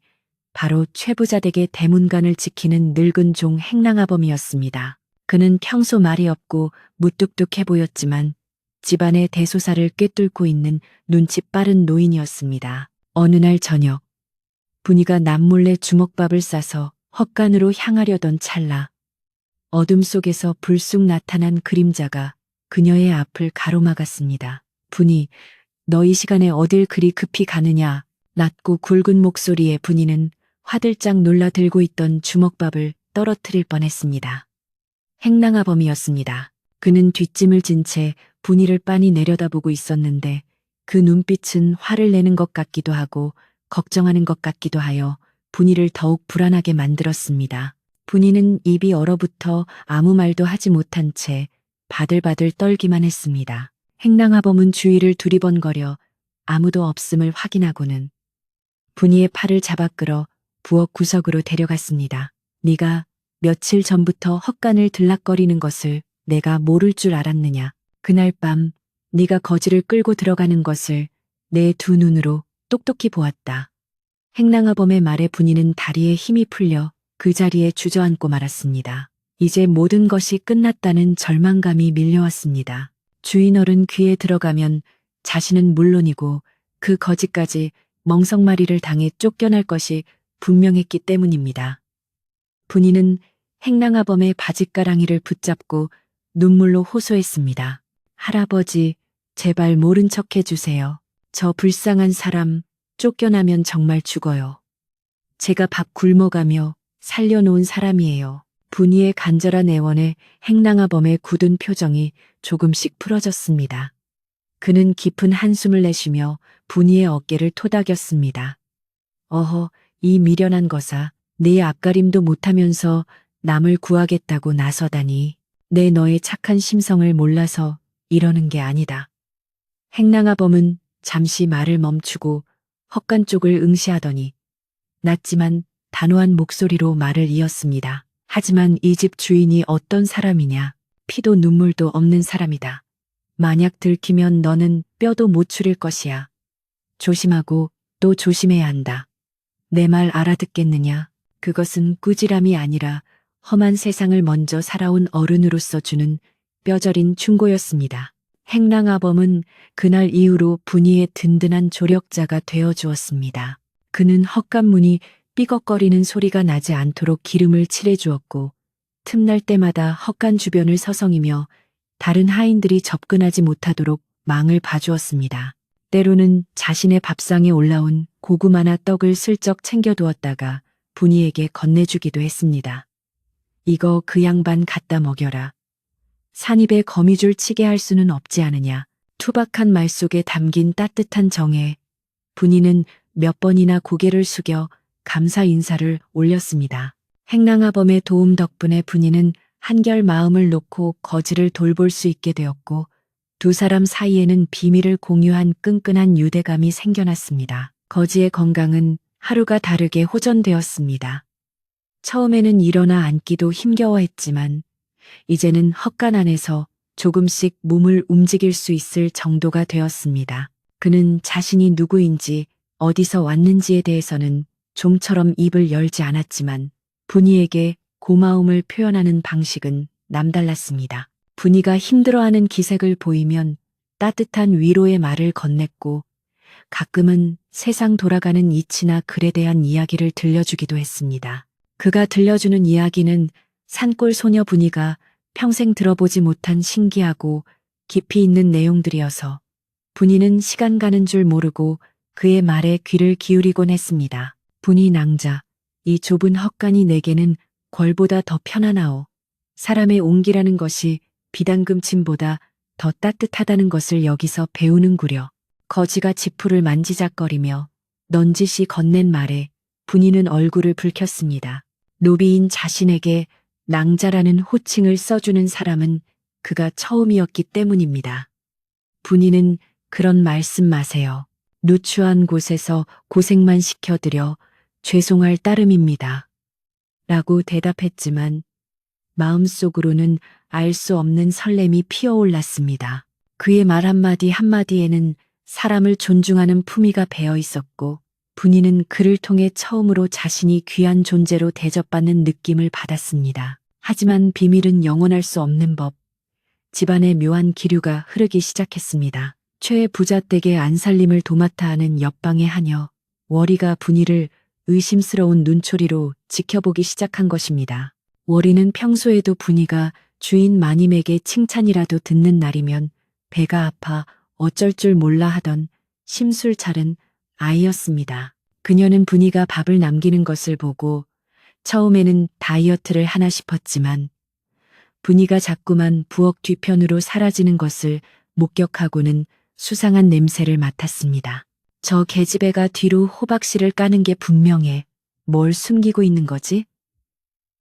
바로 최부자 댁의 대문간을 지키는 늙은 종 행랑아범이었습니다. 그는 평소 말이 없고 무뚝뚝해 보였지만 집안의 대소사를 꿰뚫고 있는 눈치 빠른 노인이었습니다. 어느 날 저녁 분이가 남몰래 주먹밥을 싸서 헛간으로 향하려던 찰나 어둠 속에서 불쑥 나타난 그림자가 그녀의 앞을 가로막았습니다. 분이 너 이 시간에 어딜 그리 급히 가느냐? 낮고 굵은 목소리에 분이는 화들짝 놀라 들고 있던 주먹밥을 떨어뜨릴 뻔했습니다. 행랑아범이었습니다. 그는 뒷짐을 진 채 분이를 빤히 내려다보고 있었는데 그 눈빛은 화를 내는 것 같기도 하고 걱정하는 것 같기도 하여 분이를 더욱 불안하게 만들었습니다. 분이는 입이 얼어붙어 아무 말도 하지 못한 채 바들바들 떨기만 했습니다. 행랑아범은 주위를 두리번거려 아무도 없음을 확인하고는 분이의 팔을 잡아 끌어 부엌 구석으로 데려갔습니다. 네가 며칠 전부터 헛간을 들락거리는 것을 내가 모를 줄 알았느냐. 그날 밤 네가 거지를 끌고 들어가는 것을 내 두 눈으로 똑똑히 보았다. 행랑아범의 말에 분이는 다리에 힘이 풀려 그 자리에 주저앉고 말았습니다. 이제 모든 것이 끝났다는 절망감이 밀려왔습니다. 주인어른 귀에 들어가면 자신은 물론이고 그 거지까지 멍석마리를 당해 쫓겨날 것이 분명했기 때문입니다. 분이는 행랑아범의 바짓가랑이를 붙잡고 눈물로 호소했습니다. 할아버지, 제발 모른 척 해주세요. 저 불쌍한 사람 쫓겨나면 정말 죽어요. 제가 밥 굶어가며 살려놓은 사람이에요. 분이의 간절한 애원에 행랑아범의 굳은 표정이 조금씩 풀어졌습니다. 그는 깊은 한숨을 내쉬며 분이의 어깨를 토닥였습니다. 어허, 이 미련한 거사, 내 앞가림도 못하면서 남을 구하겠다고 나서다니. 내 너의 착한 심성을 몰라서 이러는 게 아니다. 행랑아범은 잠시 말을 멈추고 헛간 쪽을 응시하더니 낮지만 단호한 목소리로 말을 이었습니다. 하지만 이 집 주인이 어떤 사람이냐. 피도 눈물도 없는 사람이다. 만약 들키면 너는 뼈도 못 추릴 것이야. 조심하고 또 조심해야 한다. 내 말 알아듣겠느냐? 그것은 꾸지람이 아니라 험한 세상을 먼저 살아온 어른으로서 주는 뼈저린 충고였습니다. 행랑아범은 그날 이후로 분이의 든든한 조력자가 되어 주었습니다. 그는 헛간문이 삐걱거리는 소리가 나지 않도록 기름을 칠해 주었고 틈날 때마다 헛간 주변을 서성이며 다른 하인들이 접근하지 못하도록 망을 봐주었습니다. 때로는 자신의 밥상에 올라온 고구마나 떡을 슬쩍 챙겨두었다가 분이에게 건네주기도 했습니다. 이거 그 양반 갖다 먹여라. 산입에 거미줄 치게 할 수는 없지 않으냐. 투박한 말 속에 담긴 따뜻한 정에 분이는 몇 번이나 고개를 숙여 감사 인사를 올렸습니다. 행랑아범의 도움 덕분에 분이는 한결 마음을 놓고 거지를 돌볼 수 있게 되었고 두 사람 사이에는 비밀을 공유한 끈끈한 유대감이 생겨났습니다. 거지의 건강은 하루가 다르게 호전되었습니다. 처음에는 일어나 앉기도 힘겨워했지만 이제는 헛간 안에서 조금씩 몸을 움직일 수 있을 정도가 되었습니다. 그는 자신이 누구인지 어디서 왔는지에 대해서는 좀처럼 입을 열지 않았지만 분이에게 고마움을 표현하는 방식은 남달랐습니다. 분이가 힘들어하는 기색을 보이면 따뜻한 위로의 말을 건넸고 가끔은 세상 돌아가는 이치나 글에 대한 이야기를 들려주기도 했습니다. 그가 들려주는 이야기는 산골 소녀 분이가 평생 들어보지 못한 신기하고 깊이 있는 내용들이어서 분이는 시간 가는 줄 모르고 그의 말에 귀를 기울이곤 했습니다. 분이 낭자, 이 좁은 헛간이 내게는 궐보다 더 편안하오. 사람의 온기라는 것이 비단금침보다 더 따뜻하다는 것을 여기서 배우는구려. 거지가 지푸를 만지작거리며 넌지시 건넨 말에 분이는 얼굴을 붉혔습니다. 노비인 자신에게 낭자라는 호칭을 써주는 사람은 그가 처음이었기 때문입니다. 분이는 그런 말씀 마세요. 누추한 곳에서 고생만 시켜드려 죄송할 따름입니다. 라고 대답했지만 마음속으로는 알 수 없는 설렘이 피어올랐습니다. 그의 말 한마디 한마디에는 사람을 존중하는 품위가 배어 있었고 분이는 그를 통해 처음으로 자신이 귀한 존재로 대접받는 느낌을 받았습니다. 하지만 비밀은 영원할 수 없는 법. 집안에 묘한 기류가 흐르기 시작했습니다. 최애 부잣댁의 안살림을 도맡아 하는 옆방의 하녀, 월이가 분이를 의심스러운 눈초리로 지켜보기 시작한 것입니다. 월이는 평소에도 분이가 주인 마님에게 칭찬이라도 듣는 날이면 배가 아파 어쩔 줄 몰라 하던 심술차른 아이였습니다. 그녀는 분이가 밥을 남기는 것을 보고 처음에는 다이어트를 하나 싶었지만 분이가 자꾸만 부엌 뒤편으로 사라지는 것을 목격하고는 수상한 냄새를 맡았습니다. 저 계집애가 뒤로 호박씨를 까는 게 분명해. 뭘 숨기고 있는 거지?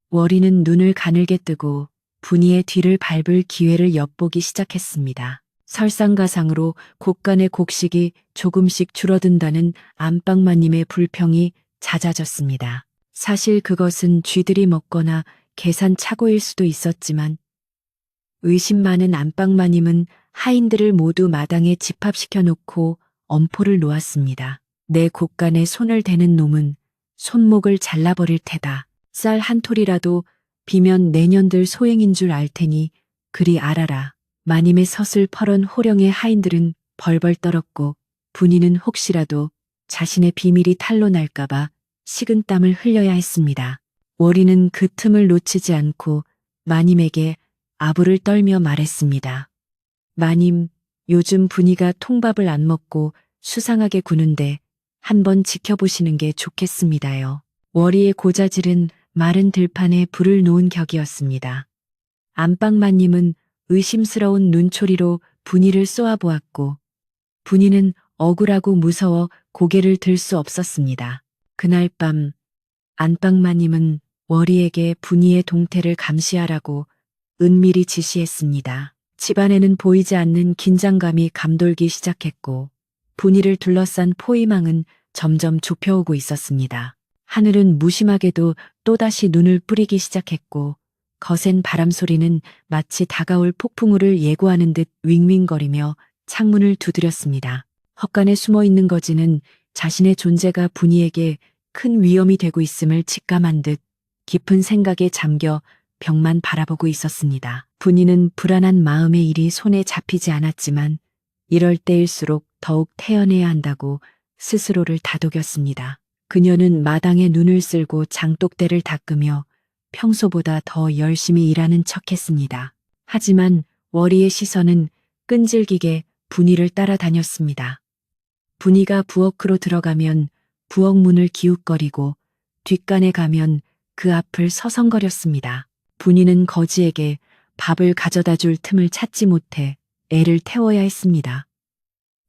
월이는 눈을 가늘게 뜨고 분이의 뒤를 밟을 기회를 엿보기 시작했습니다. 설상가상으로 곡간의 곡식이 조금씩 줄어든다는 안방마님의 불평이 잦아졌습니다. 사실 그것은 쥐들이 먹거나 계산착오일 수도 있었지만 의심 많은 안방마님은 하인들을 모두 마당에 집합시켜 놓고 엄포를 놓았습니다. 내 곡간에 손을 대는 놈은 손목을 잘라버릴 테다. 쌀 한 톨이라도 비면 내년들 소행인 줄 알 테니 그리 알아라. 마님의 서슬퍼런 호령의 하인들은 벌벌 떨었고 분이는 혹시라도 자신의 비밀이 탄로날까봐 식은땀을 흘려야 했습니다. 월이는 그 틈을 놓치지 않고 마님에게 아부를 떨며 말했습니다. 마님, 요즘 분이가 통밥을 안 먹고 수상하게 구는데 한번 지켜보시는 게 좋겠습니다요. 월이의 고자질은 마른 들판에 불을 놓은 격이었습니다. 안방마님은 의심스러운 눈초리로 분이를 쏘아보았고 분이는 억울하고 무서워 고개를 들 수 없었습니다. 그날 밤 안방마님은 월이에게 분이의 동태를 감시하라고 은밀히 지시했습니다. 집안에는 보이지 않는 긴장감이 감돌기 시작했고 분이를 둘러싼 포위망은 점점 좁혀오고 있었습니다. 하늘은 무심하게도 또다시 눈을 뿌리기 시작했고 거센 바람 소리는 마치 다가올 폭풍우를 예고하는 듯 윙윙거리며 창문을 두드렸습니다. 헛간에 숨어있는 거지는 자신의 존재가 분이에게 큰 위험이 되고 있음을 직감한 듯 깊은 생각에 잠겨 벽만 바라보고 있었습니다. 분이는 불안한 마음의 일이 손에 잡히지 않았지만 이럴 때일수록 더욱 태어내야 한다고 스스로를 다독였습니다. 그녀는 마당에 눈을 쓸고 장독대를 닦으며 평소보다 더 열심히 일하는 척했습니다. 하지만 월이의 시선은 끈질기게 분이를 따라다녔습니다. 분이가 부엌으로 들어가면 부엌 문을 기웃거리고 뒷간에 가면 그 앞을 서성거렸습니다. 분이는 거지에게 밥을 가져다 줄 틈을 찾지 못해 애를 태워야 했습니다.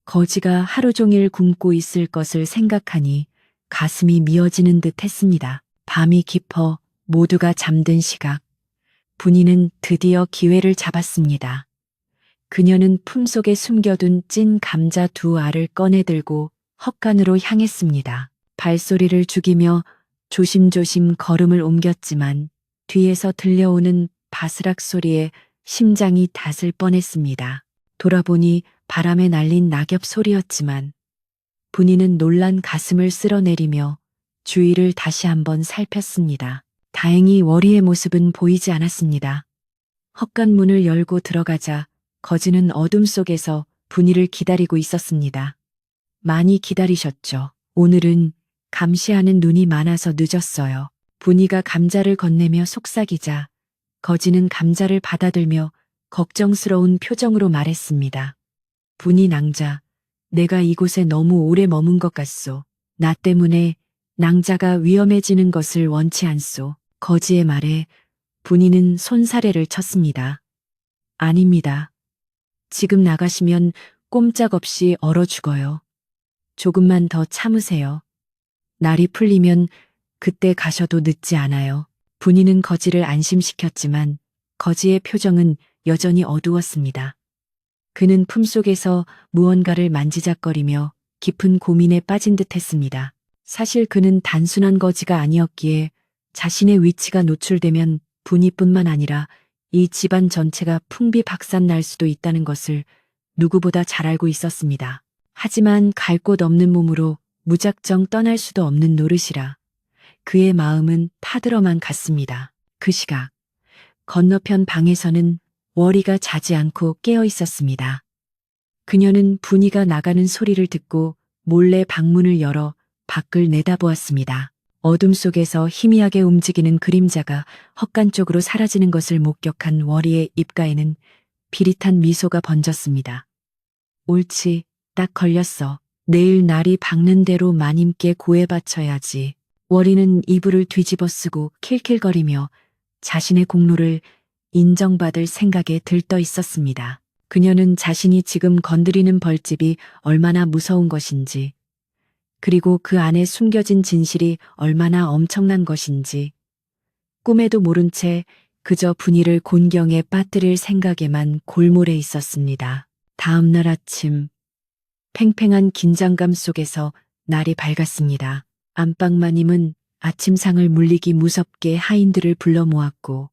거지가 하루 종일 굶고 있을 것을 생각하니 가슴이 미어지는 듯 했습니다. 밤이 깊어 모두가 잠든 시각, 분이는 드디어 기회를 잡았습니다. 그녀는 품속에 숨겨둔 찐 감자 2알을 꺼내들고 헛간으로 향했습니다. 발소리를 죽이며 조심조심 걸음을 옮겼지만 뒤에서 들려오는 바스락 소리에 심장이 닿을 뻔했습니다. 돌아보니 바람에 날린 낙엽 소리였지만 분이는 놀란 가슴을 쓸어내리며 주위를 다시 한번 살폈습니다. 다행히 월이의 모습은 보이지 않았습니다. 헛간 문을 열고 들어가자 거지는 어둠 속에서 분이를 기다리고 있었습니다. 많이 기다리셨죠. 오늘은 감시하는 눈이 많아서 늦었어요. 분이가 감자를 건네며 속삭이자 거지는 감자를 받아들며 걱정스러운 표정으로 말했습니다. 분이 낭자, 내가 이곳에 너무 오래 머문 것 같소. 나 때문에 낭자가 위험해지는 것을 원치 않소. 거지의 말에 분이는 손사래를 쳤습니다. 아닙니다. 지금 나가시면 꼼짝없이 얼어 죽어요. 조금만 더 참으세요. 날이 풀리면 그때 가셔도 늦지 않아요. 분이는 거지를 안심시켰지만 거지의 표정은 여전히 어두웠습니다. 그는 품속에서 무언가를 만지작거리며 깊은 고민에 빠진 듯 했습니다. 사실 그는 단순한 거지가 아니었기에 자신의 위치가 노출되면 분이뿐만 아니라 이 집안 전체가 풍비박산 날 수도 있다는 것을 누구보다 잘 알고 있었습니다. 하지만 갈 곳 없는 몸으로 무작정 떠날 수도 없는 노릇이라 그의 마음은 타들어만 갔습니다. 그 시각 건너편 방에서는 월이가 자지 않고 깨어 있었습니다. 그녀는 분이가 나가는 소리를 듣고 몰래 방문을 열어 밖을 내다보았습니다. 어둠 속에서 희미하게 움직이는 그림자가 헛간 쪽으로 사라지는 것을 목격한 월이의 입가에는 비릿한 미소가 번졌습니다. 옳지, 딱 걸렸어. 내일 날이 밝는 대로 마님께 고해 바쳐야지. 월이는 이불을 뒤집어 쓰고 킬킬거리며 자신의 공로를 인정받을 생각에 들떠 있었습니다. 그녀는 자신이 지금 건드리는 벌집이 얼마나 무서운 것인지, 그리고 그 안에 숨겨진 진실이 얼마나 엄청난 것인지 꿈에도 모른 채 그저 분이를 곤경에 빠뜨릴 생각에만 골몰해 있었습니다. 다음 날 아침, 팽팽한 긴장감 속에서 날이 밝았습니다. 안방마님은 아침상을 물리기 무섭게 하인들을 불러 모았고,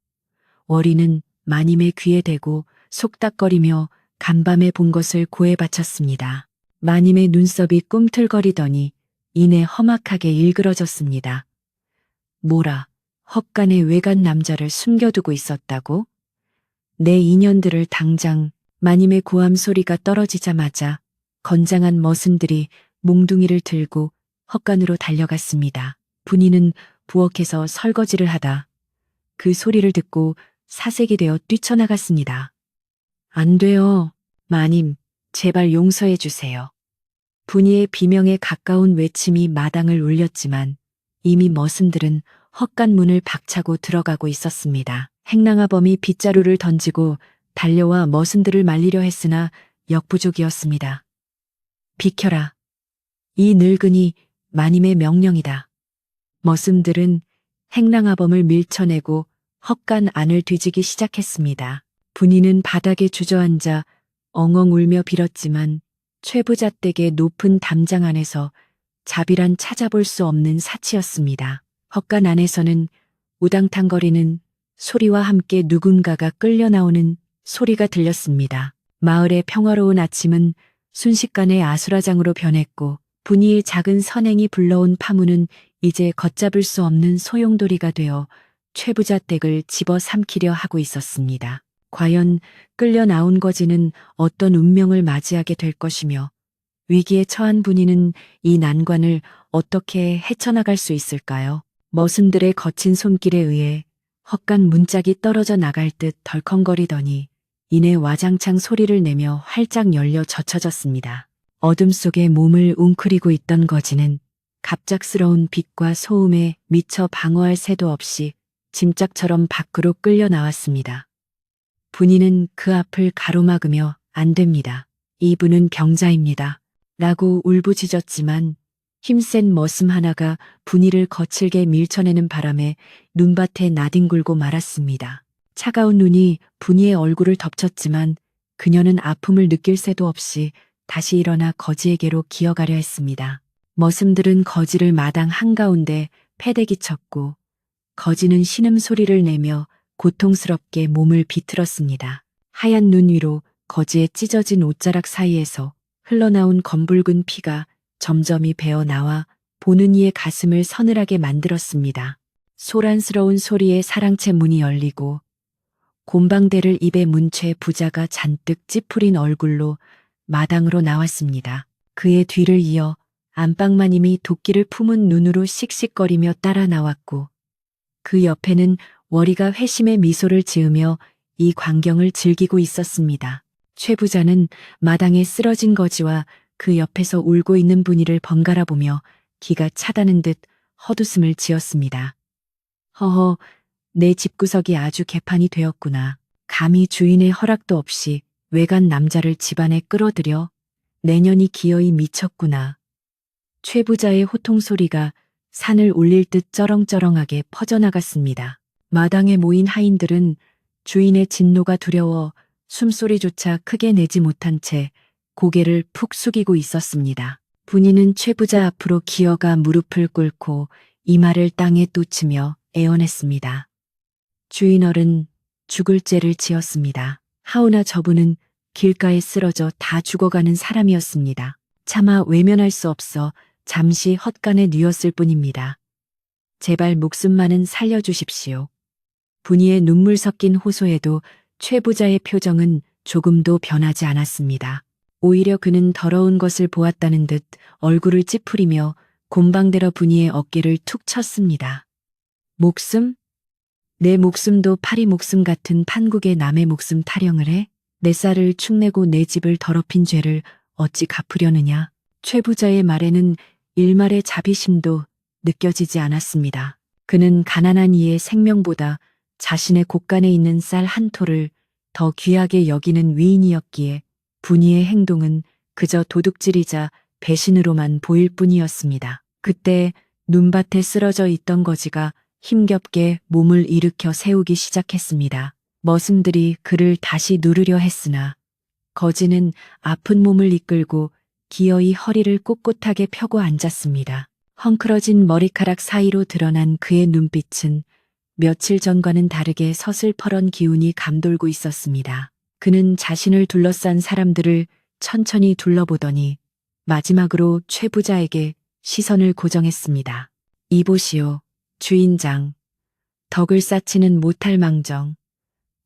월이는 마님의 귀에 대고 속닥거리며 간밤에 본 것을 고해 바쳤습니다. 마님의 눈썹이 꿈틀거리더니 이내 험악하게 일그러졌습니다. 뭐라, 헛간에 외간 남자를 숨겨두고 있었다고? 내 인연들을 당장. 마님의 고함 소리가 떨어지자마자 건장한 머슴들이 몽둥이를 들고 헛간으로 달려갔습니다. 분이는 부엌에서 설거지를 하다 그 소리를 듣고 사색이 되어 뛰쳐나갔습니다. 안 돼요. 마님, 제발 용서해 주세요. 분이의 비명에 가까운 외침이 마당을 울렸지만 이미 머슴들은 헛간 문을 박차고 들어가고 있었습니다. 행랑아범이 빗자루를 던지고 달려와 머슴들을 말리려 했으나 역부족이었습니다. 비켜라. 이 늙은이 마님의 명령이다. 머슴들은 행랑아범을 밀쳐내고 헛간 안을 뒤지기 시작했습니다. 분이는 바닥에 주저앉아 엉엉 울며 빌었지만 최부자 댁의 높은 담장 안에서 자비란 찾아볼 수 없는 사치였습니다. 헛간 안에서는 우당탕거리는 소리와 함께 누군가가 끌려 나오는 소리가 들렸습니다. 마을의 평화로운 아침은 순식간에 아수라장으로 변했고 분이의 작은 선행이 불러온 파문은 이제 걷잡을 수 없는 소용돌이가 되어 최부자 댁을 집어삼키려 하고 있었습니다. 과연 끌려 나온 거지는 어떤 운명을 맞이하게 될 것이며 위기에 처한 분이는 이 난관을 어떻게 헤쳐나갈 수 있을까요? 머슴들의 거친 손길에 의해 헛간 문짝이 떨어져 나갈 듯 덜컹거리더니 이내 와장창 소리를 내며 활짝 열려 젖혀졌습니다. 어둠 속에 몸을 웅크리고 있던 거지는 갑작스러운 빛과 소음에 미처 방어할 새도 없이 짐짝처럼 밖으로 끌려 나왔습니다. 분이는 그 앞을 가로막으며 안 됩니다. 이분은 병자입니다. 라고 울부짖었지만 힘센 머슴 하나가 분이를 거칠게 밀쳐내는 바람에 눈밭에 나뒹굴고 말았습니다. 차가운 눈이 분이의 얼굴을 덮쳤지만 그녀는 아픔을 느낄 새도 없이 다시 일어나 거지에게로 기어가려 했습니다. 머슴들은 거지를 마당 한가운데 패대기 쳤고 거지는 신음소리를 내며 고통스럽게 몸을 비틀었습니다. 하얀 눈 위로 거지의 찢어진 옷자락 사이에서 흘러나온 검붉은 피가 점점이 배어 나와 보는 이의 가슴을 서늘하게 만들었습니다. 소란스러운 소리에 사랑채 문이 열리고 곰방대를 입에 문 채 부자가 잔뜩 찌푸린 얼굴로 마당으로 나왔습니다. 그의 뒤를 이어 안방마님이 도끼를 품은 눈으로 씩씩거리며 따라 나왔고 그 옆에는 월이가 회심의 미소를 지으며 이 광경을 즐기고 있었습니다. 최 부자는 마당에 쓰러진 거지와 그 옆에서 울고 있는 분이를 번갈아 보며 기가 차다는 듯 헛웃음을 지었습니다. 허허, 내 집구석이 아주 개판이 되었구나. 감히 주인의 허락도 없이 외간 남자를 집안에 끌어들여 내년이 기어이 미쳤구나. 최 부자의 호통 소리가 산을 울릴 듯 쩌렁쩌렁하게 퍼져나갔습니다. 마당에 모인 하인들은 주인의 진노가 두려워 숨소리조차 크게 내지 못한 채 고개를 푹 숙이고 있었습니다. 분이는 최 부자 앞으로 기어가 무릎을 꿇고 이마를 땅에 꽂히며 애원했습니다. 주인어른, 죽을 죄를 지었습니다. 하오나 저분은 길가에 쓰러져 다 죽어가는 사람이었습니다. 차마 외면할 수 없어 잠시 헛간에 뉘었을 뿐입니다. 제발 목숨만은 살려주십시오. 분이의 눈물 섞인 호소에도 최 부자의 표정은 조금도 변하지 않았습니다. 오히려 그는 더러운 것을 보았다는 듯 얼굴을 찌푸리며 곰방대러 분이의 어깨를 툭 쳤습니다. 목숨? 내 목숨도 파리 목숨 같은 판국의 남의 목숨 타령을 해? 내 쌀을 축내고 내 집을 더럽힌 죄를 어찌 갚으려느냐? 최 부자의 말에는 일말의 자비심도 느껴지지 않았습니다. 그는 가난한 이의 생명보다 자신의 곳간에 있는 쌀 한 토를 더 귀하게 여기는 위인이었기에 분이의 행동은 그저 도둑질이자 배신으로만 보일 뿐이었습니다. 그때 눈밭에 쓰러져 있던 거지가 힘겹게 몸을 일으켜 세우기 시작했습니다. 머슴들이 그를 다시 누르려 했으나 거지는 아픈 몸을 이끌고 기어이 허리를 꼿꼿하게 펴고 앉았습니다. 헝클어진 머리카락 사이로 드러난 그의 눈빛은 며칠 전과는 다르게 서슬퍼런 기운이 감돌고 있었습니다. 그는 자신을 둘러싼 사람들을 천천히 둘러보더니 마지막으로 최 부자에게 시선을 고정했습니다. 이보시오, 주인장. 덕을 쌓지는 못할 망정.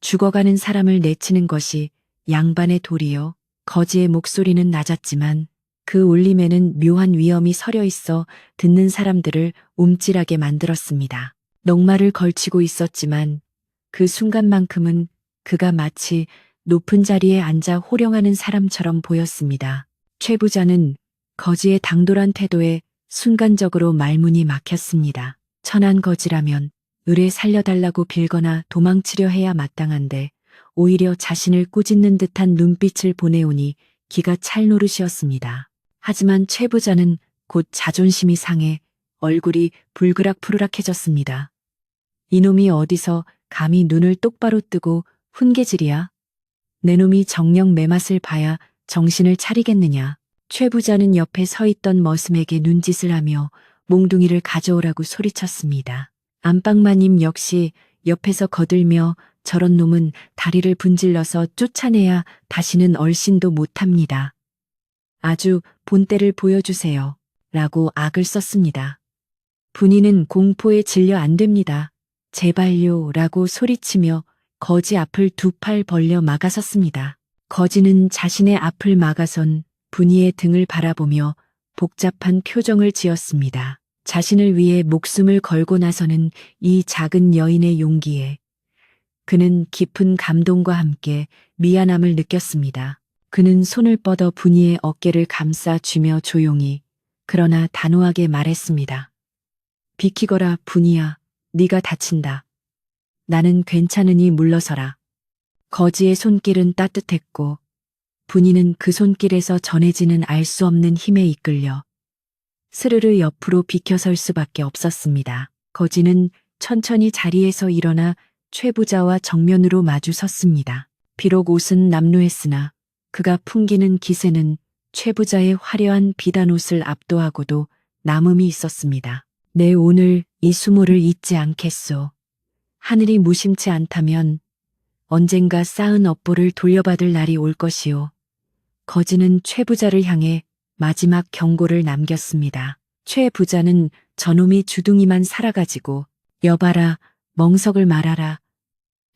죽어가는 사람을 내치는 것이 양반의 도리요. 거지의 목소리는 낮았지만 그 울림에는 묘한 위엄이 서려 있어 듣는 사람들을 움찔하게 만들었습니다. 녹말을 걸치고 있었지만 그 순간만큼은 그가 마치 높은 자리에 앉아 호령하는 사람처럼 보였습니다. 최 부자는 거지의 당돌한 태도에 순간적으로 말문이 막혔습니다. 천한 거지라면 을에 살려달라고 빌거나 도망치려 해야 마땅한데 오히려 자신을 꾸짖는 듯한 눈빛을 보내오니 기가 찰 노릇이었습니다. 하지만 최 부자는 곧 자존심이 상해 얼굴이 불그락푸르락해졌습니다. 이놈이 어디서 감히 눈을 똑바로 뜨고 훈계질이야? 내 놈이 정녕 내 맛을 봐야 정신을 차리겠느냐. 최 부자는 옆에 서 있던 머슴에게 눈짓을 하며 몽둥이를 가져오라고 소리쳤습니다. 안방마님 역시 옆에서 거들며 저런 놈은 다리를 분질러서 쫓아내야 다시는 얼씬도 못합니다. 아주 본때를 보여주세요. 라고 악을 썼습니다. 분이는 공포에 질려 안 됩니다. 제발요. 라고 소리치며 거지 앞을 두 팔 벌려 막아섰습니다. 거지는 자신의 앞을 막아선 분이의 등을 바라보며 복잡한 표정을 지었습니다. 자신을 위해 목숨을 걸고 나서는 이 작은 여인의 용기에 그는 깊은 감동과 함께 미안함을 느꼈습니다. 그는 손을 뻗어 분이의 어깨를 감싸 쥐며 조용히 그러나 단호하게 말했습니다. 비키거라 분이야. 네가 다친다. 나는 괜찮으니 물러서라. 거지의 손길은 따뜻했고 분이는 그 손길에서 전해지는 알 수 없는 힘에 이끌려 스르르 옆으로 비켜설 수밖에 없었습니다. 거지는 천천히 자리에서 일어나 최 부자와 정면으로 마주 섰습니다. 비록 옷은 남루했으나 그가 풍기는 기세는 최 부자의 화려한 비단옷을 압도하고도 남음이 있었습니다. 내 오늘 이 수모를 잊지 않겠소. 하늘이 무심치 않다면 언젠가 쌓은 업보를 돌려받을 날이 올 것이오. 거지는 최 부자를 향해 마지막 경고를 남겼습니다. 최 부자는 저놈이 주둥이만 살아가지고 여봐라, 멍석을 말아라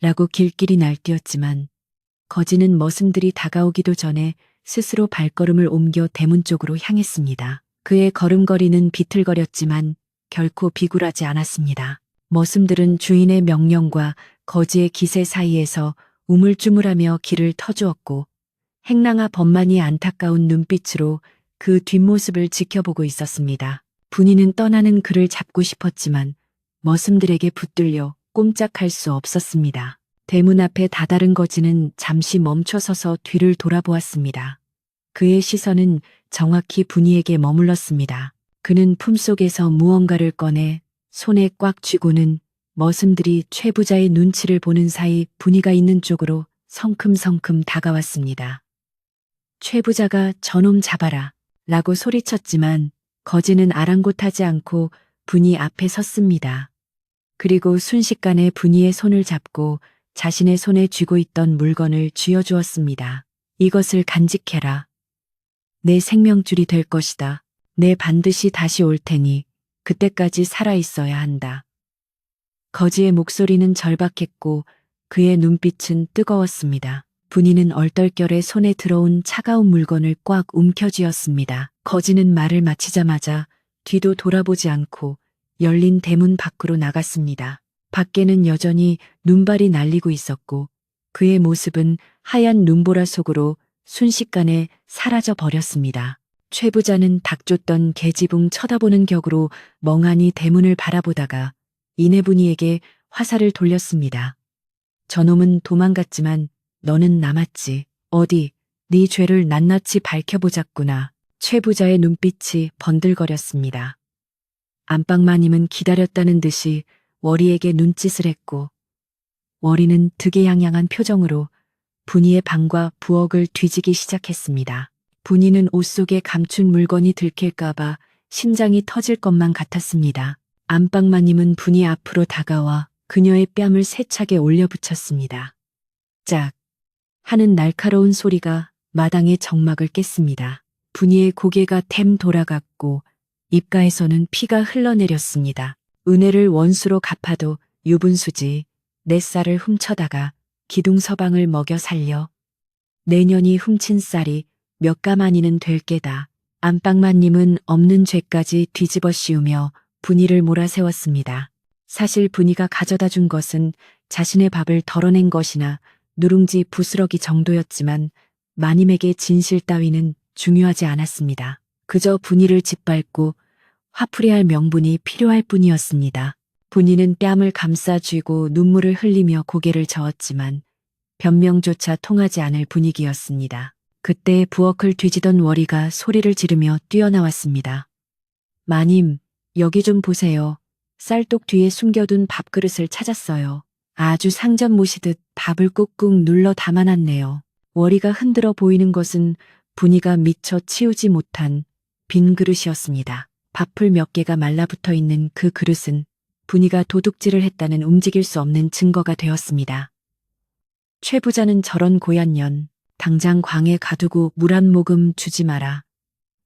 라고 길길이 날뛰었지만 거지는 머슴들이 다가오기도 전에 스스로 발걸음을 옮겨 대문 쪽으로 향했습니다. 그의 걸음걸이는 비틀거렸지만 결코 비굴하지 않았습니다. 머슴들은 주인의 명령과 거지의 기세 사이에서 우물쭈물하며 길을 터주었고 행랑아 범만이 안타까운 눈빛으로 그 뒷모습을 지켜보고 있었습니다. 분이는 떠나는 그를 잡고 싶었지만 머슴들에게 붙들려 꼼짝할 수 없었습니다. 대문 앞에 다다른 거지는 잠시 멈춰서서 뒤를 돌아보았습니다. 그의 시선은 정확히 분이에게 머물렀습니다. 그는 품속에서 무언가를 꺼내 손에 꽉 쥐고는 머슴들이 최 부자의 눈치를 보는 사이 분이가 있는 쪽으로 성큼성큼 다가왔습니다. 최 부자가 저놈 잡아라 라고 소리쳤지만 거지는 아랑곳하지 않고 분이 앞에 섰습니다. 그리고 순식간에 분이의 손을 잡고 자신의 손에 쥐고 있던 물건을 쥐어주었습니다. 이것을 간직해라. 내 생명줄이 될 것이다. 내 반드시 다시 올 테니 그때까지 살아있어야 한다. 거지의 목소리는 절박했고 그의 눈빛은 뜨거웠습니다. 분이는 얼떨결에 손에 들어온 차가운 물건을 꽉 움켜쥐었습니다. 거지는 말을 마치자마자 뒤도 돌아보지 않고 열린 대문 밖으로 나갔습니다. 밖에는 여전히 눈발이 날리고 있었고 그의 모습은 하얀 눈보라 속으로 순식간에 사라져 버렸습니다. 최 부자는 닥쳤던 계지붕 쳐다보는 격으로 멍하니 대문을 바라보다가 이내분이에게 화살을 돌렸습니다. 저놈은 도망갔지만 너는 남았지. 어디 네 죄를 낱낱이 밝혀보자꾸나. 최 부자의 눈빛이 번들거렸습니다. 안방마님은 기다렸다는 듯이 월이에게 눈짓을 했고 월이는 득의양양한 표정으로 분이의 방과 부엌을 뒤지기 시작했습니다. 분이는 옷 속에 감춘 물건이 들킬까봐 심장이 터질 것만 같았습니다. 안방마님은 분이 앞으로 다가와 그녀의 뺨을 세차게 올려붙였습니다. 짝 하는 날카로운 소리가 마당의 정막을 깼습니다. 분이의 고개가 템 돌아갔고 입가에서는 피가 흘러내렸습니다. 은혜를 원수로 갚아도 유분수지 내 쌀을 훔쳐다가 기둥서방을 먹여 살려 내년이 훔친 쌀이 몇 가마니는 될 게다. 안방마님은 없는 죄까지 뒤집어 씌우며 분이를 몰아세웠습니다. 사실 분이가 가져다 준 것은 자신의 밥을 덜어낸 것이나 누룽지 부스러기 정도였지만 마님에게 진실 따위는 중요하지 않았습니다. 그저 분이를 짓밟고 화풀이할 명분이 필요할 뿐이었습니다. 분이는 뺨을 감싸 쥐고 눈물을 흘리며 고개를 저었지만 변명조차 통하지 않을 분위기였습니다. 그때 부엌을 뒤지던 월이가 소리를 지르며 뛰어나왔습니다. 마님, 여기 좀 보세요. 쌀독 뒤에 숨겨둔 밥그릇을 찾았어요. 아주 상전 모시듯 밥을 꾹꾹 눌러 담아놨네요. 월이가 흔들어 보이는 것은 분이가 미처 치우지 못한 빈 그릇이었습니다. 밥풀 몇 개가 말라붙어 있는 그 그릇은 분이가 도둑질을 했다는 움직일 수 없는 증거가 되었습니다. 최 부자는 저런 고얀 년, 당장 광에 가두고 물 한 모금 주지 마라.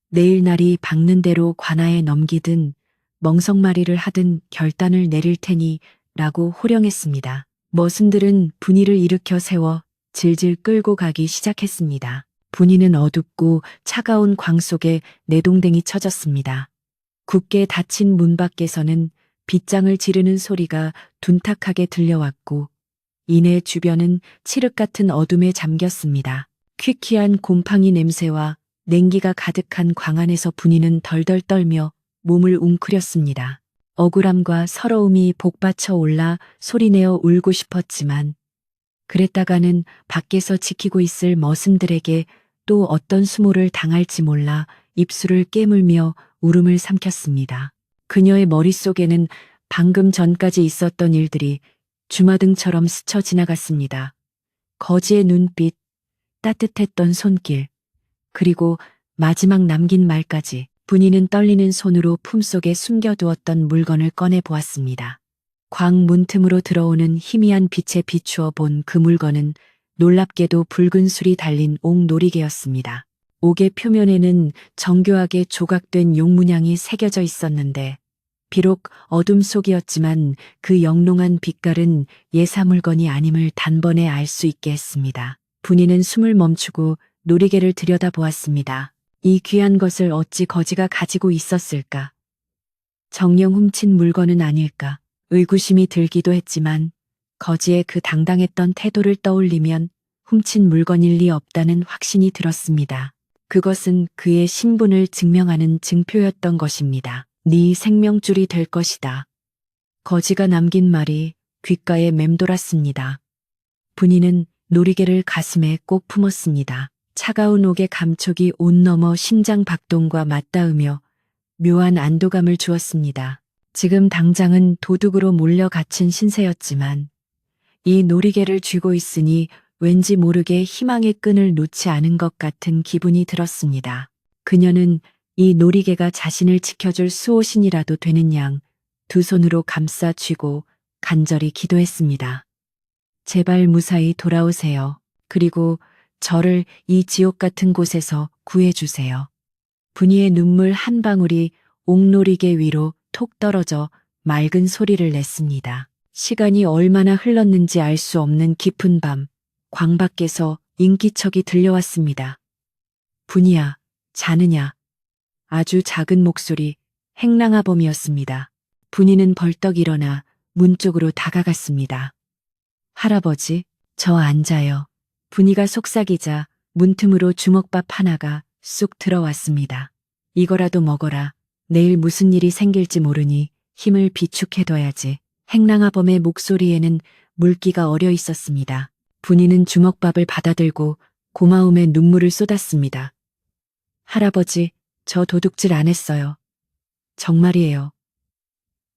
내일 날이 밝는 대로 관아에 넘기든 멍석마리를 하든 결단을 내릴 테니 라고 호령했습니다. 머슴들은 분이를 일으켜 세워 질질 끌고 가기 시작했습니다. 분이는 어둡고 차가운 광 속에 내동댕이 쳐졌습니다. 굳게 닫힌 문 밖에서는 빗장을 지르는 소리가 둔탁하게 들려왔고 이내 주변은 칠흑 같은 어둠에 잠겼습니다. 퀴퀴한 곰팡이 냄새와 냉기가 가득한 광 안에서 분이는 덜덜 떨며 몸을 웅크렸습니다. 억울함과 서러움이 복받쳐 올라 소리내어 울고 싶었지만 그랬다가는 밖에서 지키고 있을 머슴들에게 또 어떤 수모를 당할지 몰라 입술을 깨물며 울음을 삼켰습니다. 그녀의 머릿속에는 방금 전까지 있었던 일들이 주마등처럼 스쳐 지나갔습니다. 거지의 눈빛, 따뜻했던 손길, 그리고 마지막 남긴 말까지. 분이는 떨리는 손으로 품속에 숨겨두었던 물건을 꺼내 보았습니다. 광 문틈으로 들어오는 희미한 빛에 비추어 본 그 물건은 놀랍게도 붉은 술이 달린 옥 놀이개였습니다. 옥의 표면에는 정교하게 조각된 용문양이 새겨져 있었는데 비록 어둠 속이었지만 그 영롱한 빛깔은 예사 물건이 아님을 단번에 알 수 있게 했습니다. 분이는 숨을 멈추고 놀이개를 들여다보았습니다. 이 귀한 것을 어찌 거지가 가지고 있었을까? 정녕 훔친 물건은 아닐까? 의구심이 들기도 했지만 거지의 그 당당했던 태도를 떠올리면 훔친 물건일 리 없다는 확신이 들었습니다. 그것은 그의 신분을 증명하는 증표였던 것입니다. 네 생명줄이 될 것이다. 거지가 남긴 말이 귓가에 맴돌았습니다. 분이는 놀이개를 가슴에 꼭 품었습니다. 차가운 옥의 감촉이 옷 너머 심장 박동과 맞닿으며 묘한 안도감을 주었습니다. 지금 당장은 도둑으로 몰려 갇힌 신세였지만 이 놀이개를 쥐고 있으니 왠지 모르게 희망의 끈을 놓지 않은 것 같은 기분이 들었습니다. 그녀는 이 놀이개가 자신을 지켜줄 수호신이라도 되는 양 두 손으로 감싸 쥐고 간절히 기도했습니다. 제발 무사히 돌아오세요. 그리고 저를 이 지옥 같은 곳에서 구해주세요. 분이의 눈물 한 방울이 옥놀이개 위로 톡 떨어져 맑은 소리를 냈습니다. 시간이 얼마나 흘렀는지 알 수 없는 깊은 밤, 광 밖에서 인기척이 들려왔습니다. 분이야, 자느냐? 아주 작은 목소리, 행랑아범이었습니다. 분이는 벌떡 일어나 문 쪽으로 다가갔습니다. 할아버지, 저 앉아요. 분이가 속삭이자 문틈으로 주먹밥 하나가 쑥 들어왔습니다. 이거라도 먹어라. 내일 무슨 일이 생길지 모르니 힘을 비축해둬야지. 행랑아범의 목소리에는 물기가 어려 있었습니다. 분이는 주먹밥을 받아들고 고마움에 눈물을 쏟았습니다. 할아버지, 저 도둑질 안 했어요. 정말이에요.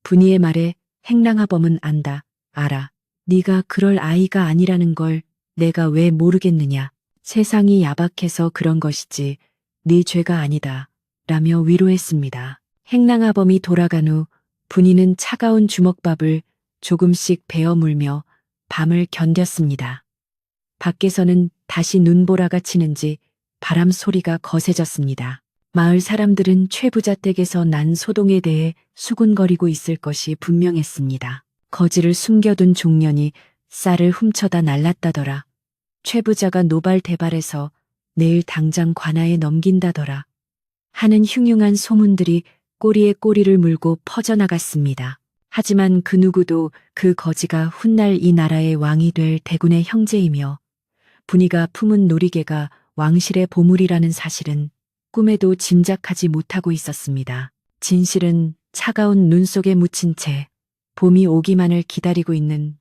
분이의 말에 행랑아범은 안다. 알아. 네가 그럴 아이가 아니라는 걸 내가 왜 모르겠느냐. 세상이 야박해서 그런 것이지 네 죄가 아니다. 라며 위로했습니다. 행랑아범이 돌아간 후 분이는 차가운 주먹밥을 조금씩 베어 물며 밤을 견뎠습니다. 밖에서는 다시 눈보라가 치는지 바람 소리가 거세졌습니다. 마을 사람들은 최 부자 댁에서 난 소동에 대해 수군거리고 있을 것이 분명했습니다. 거지를 숨겨둔 종년이 쌀을 훔쳐다 날랐다더라. 최 부자가 노발대발해서 내일 당장 관아에 넘긴다더라. 하는 흉흉한 소문들이 꼬리에 꼬리를 물고 퍼져나갔습니다. 하지만 그 누구도 그 거지가 훗날 이 나라의 왕이 될 대군의 형제이며 분이가 품은 놀이개가 왕실의 보물이라는 사실은 꿈에도 짐작하지 못하고 있었습니다. 진실은 차가운 눈 속에 묻힌 채 봄이 오기만을 기다리고 있는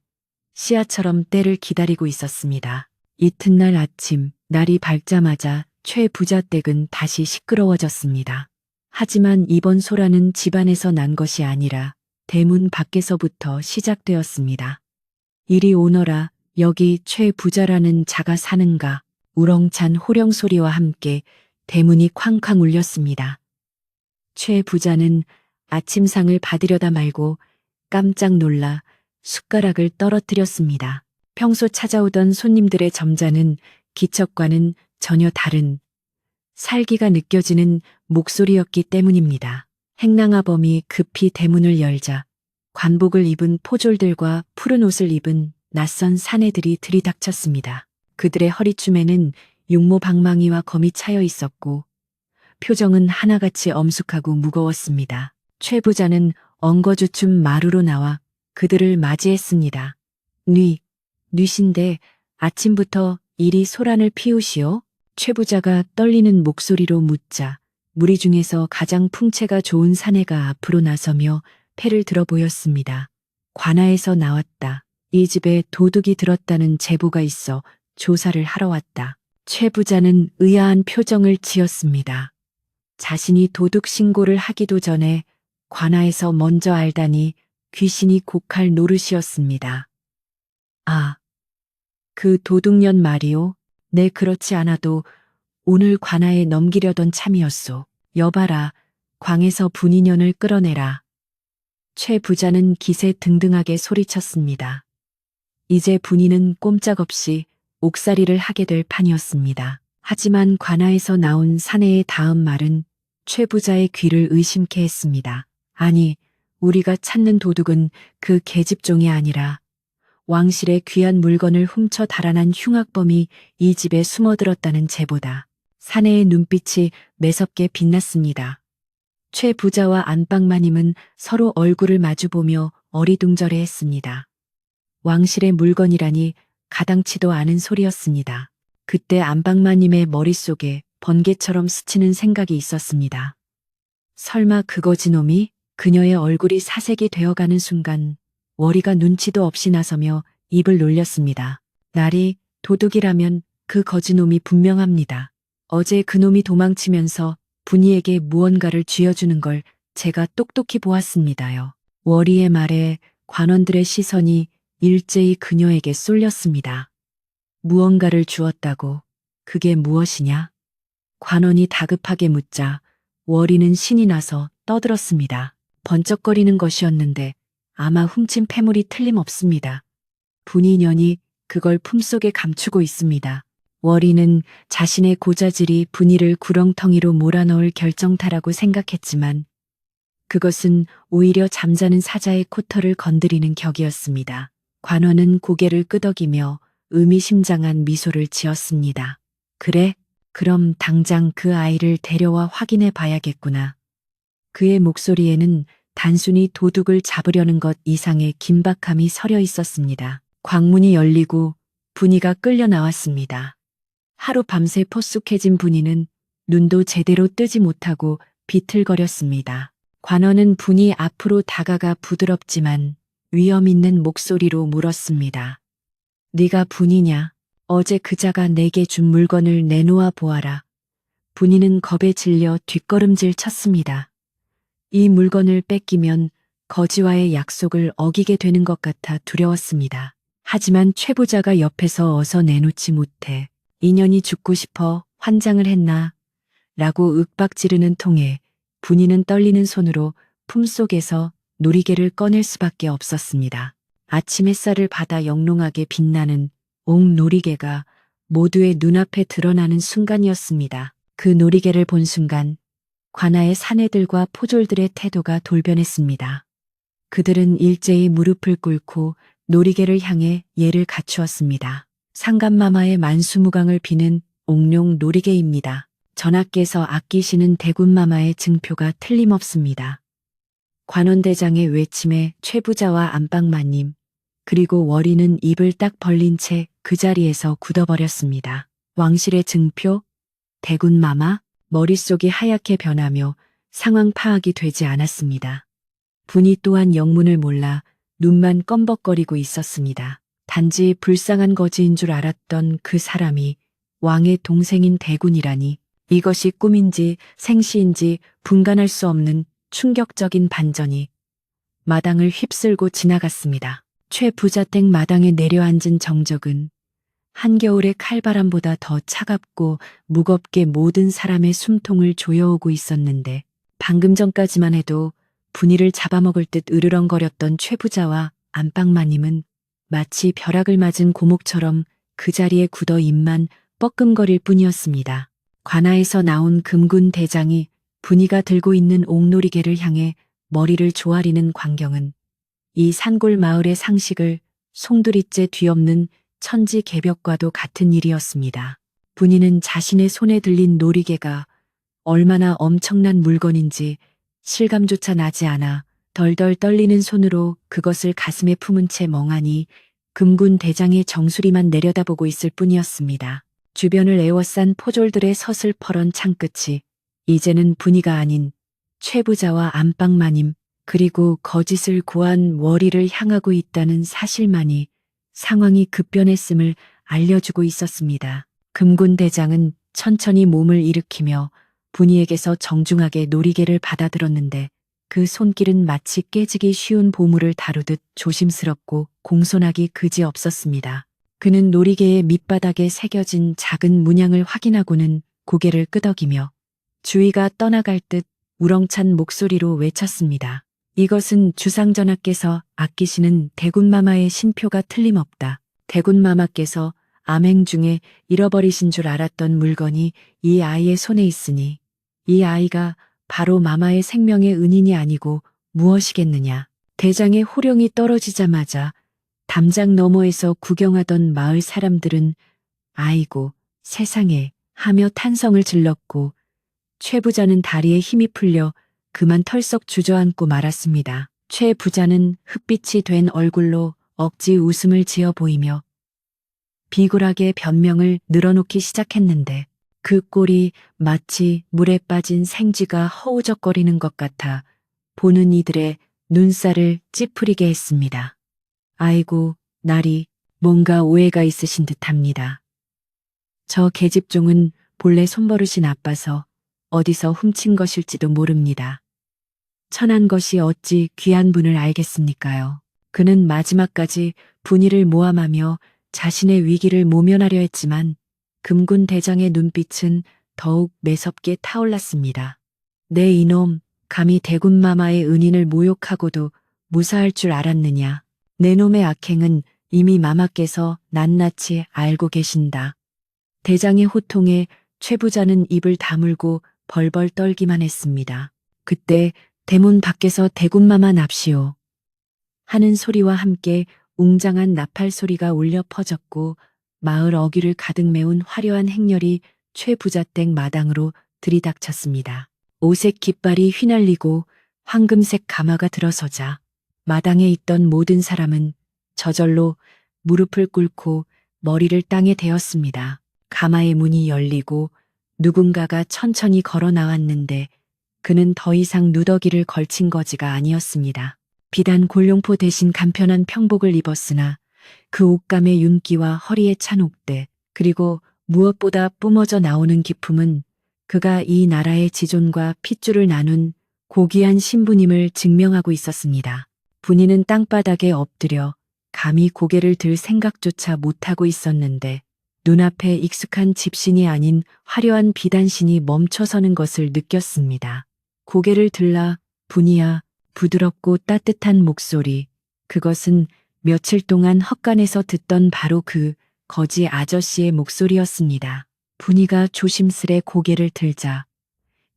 씨앗처럼 때를 기다리고 있었습니다. 이튿날 아침 날이 밝자마자 최 부자 댁은 다시 시끄러워졌습니다. 하지만 이번 소란은 집안에서 난 것이 아니라 대문 밖에서부터 시작되었습니다. 이리 오너라, 여기 최 부자라는 자가 사는가. 우렁찬 호령 소리와 함께 대문이 쾅쾅 울렸습니다. 최 부자는 아침상을 받으려다 말고 깜짝 놀라 숟가락을 떨어뜨렸습니다. 평소 찾아오던 손님들의 점잖은 기척과는 전혀 다른 살기가 느껴지는 목소리였기 때문입니다. 행랑아범이 급히 대문을 열자 관복을 입은 포졸들과 푸른 옷을 입은 낯선 사내들이 들이닥쳤습니다. 그들의 허리춤에는 육모방망이와 검이 차여 있었고 표정은 하나같이 엄숙하고 무거웠습니다. 최 부자는 엉거주춤 마루로 나와 그들을 맞이했습니다. 뉘신데 아침부터 이리 소란을 피우시오? 최 부자가 떨리는 목소리로 묻자 무리 중에서 가장 풍채가 좋은 사내가 앞으로 나서며 패를 들어 보였습니다. 관아에서 나왔다. 이 집에 도둑이 들었다는 제보가 있어 조사를 하러 왔다. 최 부자는 의아한 표정을 지었습니다. 자신이 도둑 신고를 하기도 전에 관아에서 먼저 알다니 귀신이 곡할 노릇이었습니다. 아, 그 도둑년 말이오. 네, 그렇지 않아도 오늘 관아에 넘기려던 참이었소. 여봐라, 광에서 분인년을 끌어내라. 최 부자는 기세 등등하게 소리쳤습니다. 이제 분이는 꼼짝없이 옥살이를 하게 될 판이었습니다. 하지만 관아에서 나온 사내의 다음 말은 최 부자의 귀를 의심케 했습니다. 아니, 우리가 찾는 도둑은 그 계집종이 아니라 왕실의 귀한 물건을 훔쳐 달아난 흉악범이 이 집에 숨어들었다는 제보다. 사내의 눈빛이 매섭게 빛났습니다. 최 부자와 안방마님은 서로 얼굴을 마주보며 어리둥절해했습니다. 왕실의 물건이라니 가당치도 않은 소리였습니다. 그때 안방마님의 머릿속에 번개처럼 스치는 생각이 있었습니다. 설마 그 거지놈이? 그녀의 얼굴이 사색이 되어가는 순간 월이가 눈치도 없이 나서며 입을 놀렸습니다. 날이 도둑이라면 그 거지놈이 분명합니다. 어제 그놈이 도망치면서 분이에게 무언가를 쥐어주는 걸 제가 똑똑히 보았습니다요. 월이의 말에 관원들의 시선이 일제히 그녀에게 쏠렸습니다. 무언가를 주었다고? 그게 무엇이냐? 관원이 다급하게 묻자 월이는 신이 나서 떠들었습니다. 번쩍거리는 것이었는데 아마 훔친 패물이 틀림없습니다. 분이년이 그걸 품속에 감추고 있습니다. 월이는 자신의 고자질이 분이를 구렁텅이로 몰아넣을 결정타라고 생각했지만 그것은 오히려 잠자는 사자의 코털을 건드리는 격이었습니다. 관원은 고개를 끄덕이며 의미심장한 미소를 지었습니다. 그래? 그럼 당장 그 아이를 데려와 확인해 봐야겠구나. 그의 목소리에는 단순히 도둑을 잡으려는 것 이상의 긴박함이 서려 있었습니다. 광문이 열리고 분이가 끌려 나왔습니다. 하루 밤새 포쑥해진 분이는 눈도 제대로 뜨지 못하고 비틀거렸습니다. 관원은 분이 앞으로 다가가 부드럽지만 위험 있는 목소리로 물었습니다. 네가 분이냐? 어제 그자가 내게 준 물건을 내놓아 보아라. 분이는 겁에 질려 뒷걸음질 쳤습니다. 이 물건을 뺏기면 거지와의 약속을 어기게 되는 것 같아 두려웠습니다. 하지만 최 부자가 옆에서 어서 내놓지 못해 인연이 죽고 싶어 환장을 했나? 라고 윽박지르는 통에 분이는 떨리는 손으로 품속에서 놀이개를 꺼낼 수밖에 없었습니다. 아침 햇살을 받아 영롱하게 빛나는 옥 놀이개가 모두의 눈앞에 드러나는 순간이었습니다. 그 놀이개를 본 순간 관아의 사내들과 포졸들의 태도가 돌변했습니다. 그들은 일제히 무릎을 꿇고 놀이개를 향해 예를 갖추었습니다. 상감마마의 만수무강을 비는 옥룡 놀이개입니다. 전하께서 아끼시는 대군마마의 증표가 틀림없습니다. 관원대장의 외침에 최부자와 안방마님 그리고 월이는 입을 딱 벌린 채 그 자리에서 굳어버렸습니다. 왕실의 증표? 대군마마? 머릿속이 하얗게 변하며 상황 파악이 되지 않았습니다. 분이 또한 영문을 몰라 눈만 껌벅거리고 있었습니다. 단지 불쌍한 거지인 줄 알았던 그 사람이 왕의 동생인 대군이라니 이것이 꿈인지 생시인지 분간할 수 없는 충격적인 반전이 마당을 휩쓸고 지나갔습니다. 최 부자댁 마당에 내려앉은 정적은 한겨울의 칼바람보다 더 차갑고 무겁게 모든 사람의 숨통을 조여오고 있었는데 방금 전까지만 해도 분위를 잡아먹을 듯 으르렁거렸던 최 부자와 안방마님은 마치 벼락을 맞은 고목처럼 그 자리에 굳어 입만 뻐끔거릴 뿐이었습니다. 관아에서 나온 금군 대장이 분이가 들고 있는 옥놀이개를 향해 머리를 조아리는 광경은 이 산골 마을의 상식을 송두리째 뒤엎는 천지개벽과도 같은 일이었습니다. 분이는 자신의 손에 들린 놀이개가 얼마나 엄청난 물건인지 실감조차 나지 않아 덜덜 떨리는 손으로 그것을 가슴에 품은 채 멍하니 금군 대장의 정수리만 내려다보고 있을 뿐이었습니다. 주변을 에워싼 포졸들의 서슬퍼런 창끝이 이제는 분이가 아닌 최부자와 안방마님 그리고 거짓을 고한 월이를 향하고 있다는 사실만이 상황이 급변했음을 알려주고 있었습니다. 금군 대장은 천천히 몸을 일으키며 분이에게서 정중하게 놀이개를 받아들었는데 그 손길은 마치 깨지기 쉬운 보물을 다루듯 조심스럽고 공손하기 그지없었습니다. 그는 놀이개의 밑바닥에 새겨진 작은 문양을 확인하고는 고개를 끄덕이며 주의가 떠나갈 듯 우렁찬 목소리로 외쳤습니다. 이것은 주상전하께서 아끼시는 대군마마의 신표가 틀림없다. 대군마마께서 암행 중에 잃어버리신 줄 알았던 물건이 이 아이의 손에 있으니 이 아이가 바로 마마의 생명의 은인이 아니고 무엇이겠느냐. 대장의 호령이 떨어지자마자 담장 너머에서 구경하던 마을 사람들은 아이고 세상에 하며 탄성을 질렀고 최 부자는 다리에 힘이 풀려 그만 털썩 주저앉고 말았습니다. 최 부자는 흑빛이 된 얼굴로 억지 웃음을 지어 보이며 비굴하게 변명을 늘어놓기 시작했는데 그 꼴이 마치 물에 빠진 생쥐가 허우적거리는 것 같아 보는 이들의 눈살을 찌푸리게 했습니다. 아이고, 나리, 뭔가 오해가 있으신 듯합니다. 저 계집종은 본래 손버릇이 나빠서 어디서 훔친 것일지도 모릅니다. 천한 것이 어찌 귀한 분을 알겠습니까요? 그는 마지막까지 분의를 모함하며 자신의 위기를 모면하려 했지만 금군 대장의 눈빛은 더욱 매섭게 타올랐습니다. 내 이놈, 감히 대군마마의 은인을 모욕하고도 무사할 줄 알았느냐. 내 놈의 악행은 이미 마마께서 낱낱이 알고 계신다. 대장의 호통에 최 부자는 입을 다물고 벌벌 떨기만 했습니다. 그때 대문 밖에서 대군마마 납시오 하는 소리와 함께 웅장한 나팔 소리가 울려 퍼졌고 마을 어귀를 가득 메운 화려한 행렬이 최 부자댁 마당으로 들이닥쳤습니다. 오색 깃발이 휘날리고 황금색 가마가 들어서자 마당에 있던 모든 사람은 저절로 무릎을 꿇고 머리를 땅에 대었습니다. 가마의 문이 열리고 누군가가 천천히 걸어 나왔는데 그는 더 이상 누더기를 걸친 거지가 아니었습니다. 비단 골룡포 대신 간편한 평복을 입었으나 그 옷감의 윤기와 허리에 찬 옥대 그리고 무엇보다 뿜어져 나오는 기품은 그가 이 나라의 지존과 핏줄을 나눈 고귀한 신부님을 증명하고 있었습니다. 분이는 땅바닥에 엎드려 감히 고개를 들 생각조차 못하고 있었는데 눈앞에 익숙한 집신이 아닌 화려한 비단신이 멈춰서는 것을 느꼈습니다. 고개를 들라 분이야 부드럽고 따뜻한 목소리. 그것은 며칠 동안 헛간에서 듣던 바로 그 거지 아저씨의 목소리였습니다. 분이가 조심스레 고개를 들자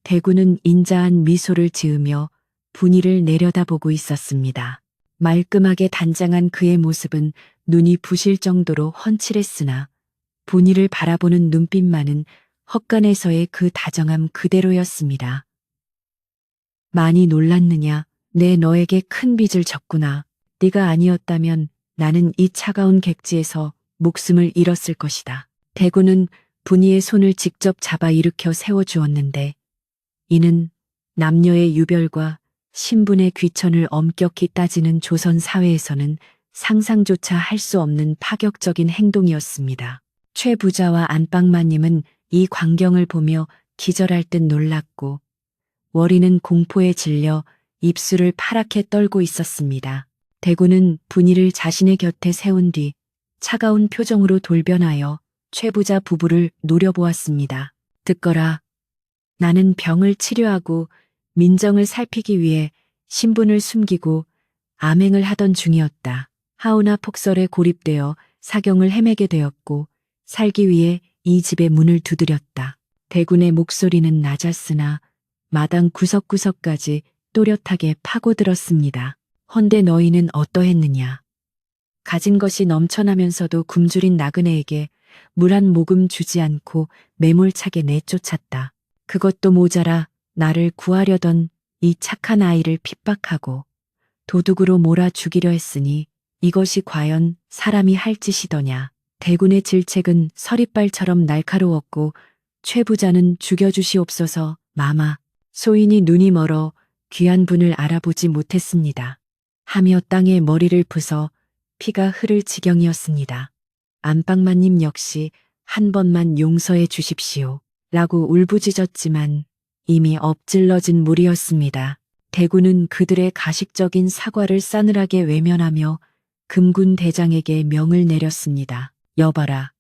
대구는 인자한 미소를 지으며 분이를 내려다보고 있었습니다. 말끔하게 단장한 그의 모습은 눈이 부실 정도로 훤칠했으나 분이를 바라보는 눈빛만은 헛간에서의 그 다정함 그대로였습니다. 많이 놀랐느냐? 내 너에게 큰 빚을 졌구나. 네가 아니었다면 나는 이 차가운 객지에서 목숨을 잃었을 것이다. 대구는 분이의 손을 직접 잡아 일으켜 세워주었는데 이는 남녀의 유별과 신분의 귀천을 엄격히 따지는 조선 사회에서는 상상조차 할 수 없는 파격적인 행동이었습니다. 최 부자와 안방마님은 이 광경을 보며 기절할 듯 놀랐고 월이는 공포에 질려 입술을 파랗게 떨고 있었습니다. 대구는 분이를 자신의 곁에 세운 뒤 차가운 표정으로 돌변하여 최 부자 부부를 노려보았습니다. 듣거라. 나는 병을 치료하고 민정을 살피기 위해 신분을 숨기고 암행을 하던 중이었다. 하오나 폭설에 고립되어 사경을 헤매게 되었고 살기 위해 이 집의 문을 두드렸다. 대군의 목소리는 낮았으나 마당 구석구석까지 또렷하게 파고들었습니다. 헌데 너희는 어떠했느냐? 가진 것이 넘쳐나면서도 굶주린 나그네에게 물 한 모금 주지 않고 매몰차게 내쫓았다. 그것도 모자라 나를 구하려던 이 착한 아이를 핍박하고 도둑으로 몰아 죽이려 했으니 이것이 과연 사람이 할 짓이더냐. 대군의 질책은 서리빨처럼 날카로웠고 최 부자는 죽여주시옵소서 마마. 소인이 눈이 멀어 귀한 분을 알아보지 못했습니다. 하며 땅에 머리를 부서 피가 흐를 지경이었습니다. 안방마님 역시 한 번만 용서해 주십시오. 라고 울부짖었지만 이미 엎질러진 물이었습니다. 대군은 그들의 가식적인 사과를 싸늘하게 외면하며 금군 대장에게 명을 내렸습니다. 여봐라.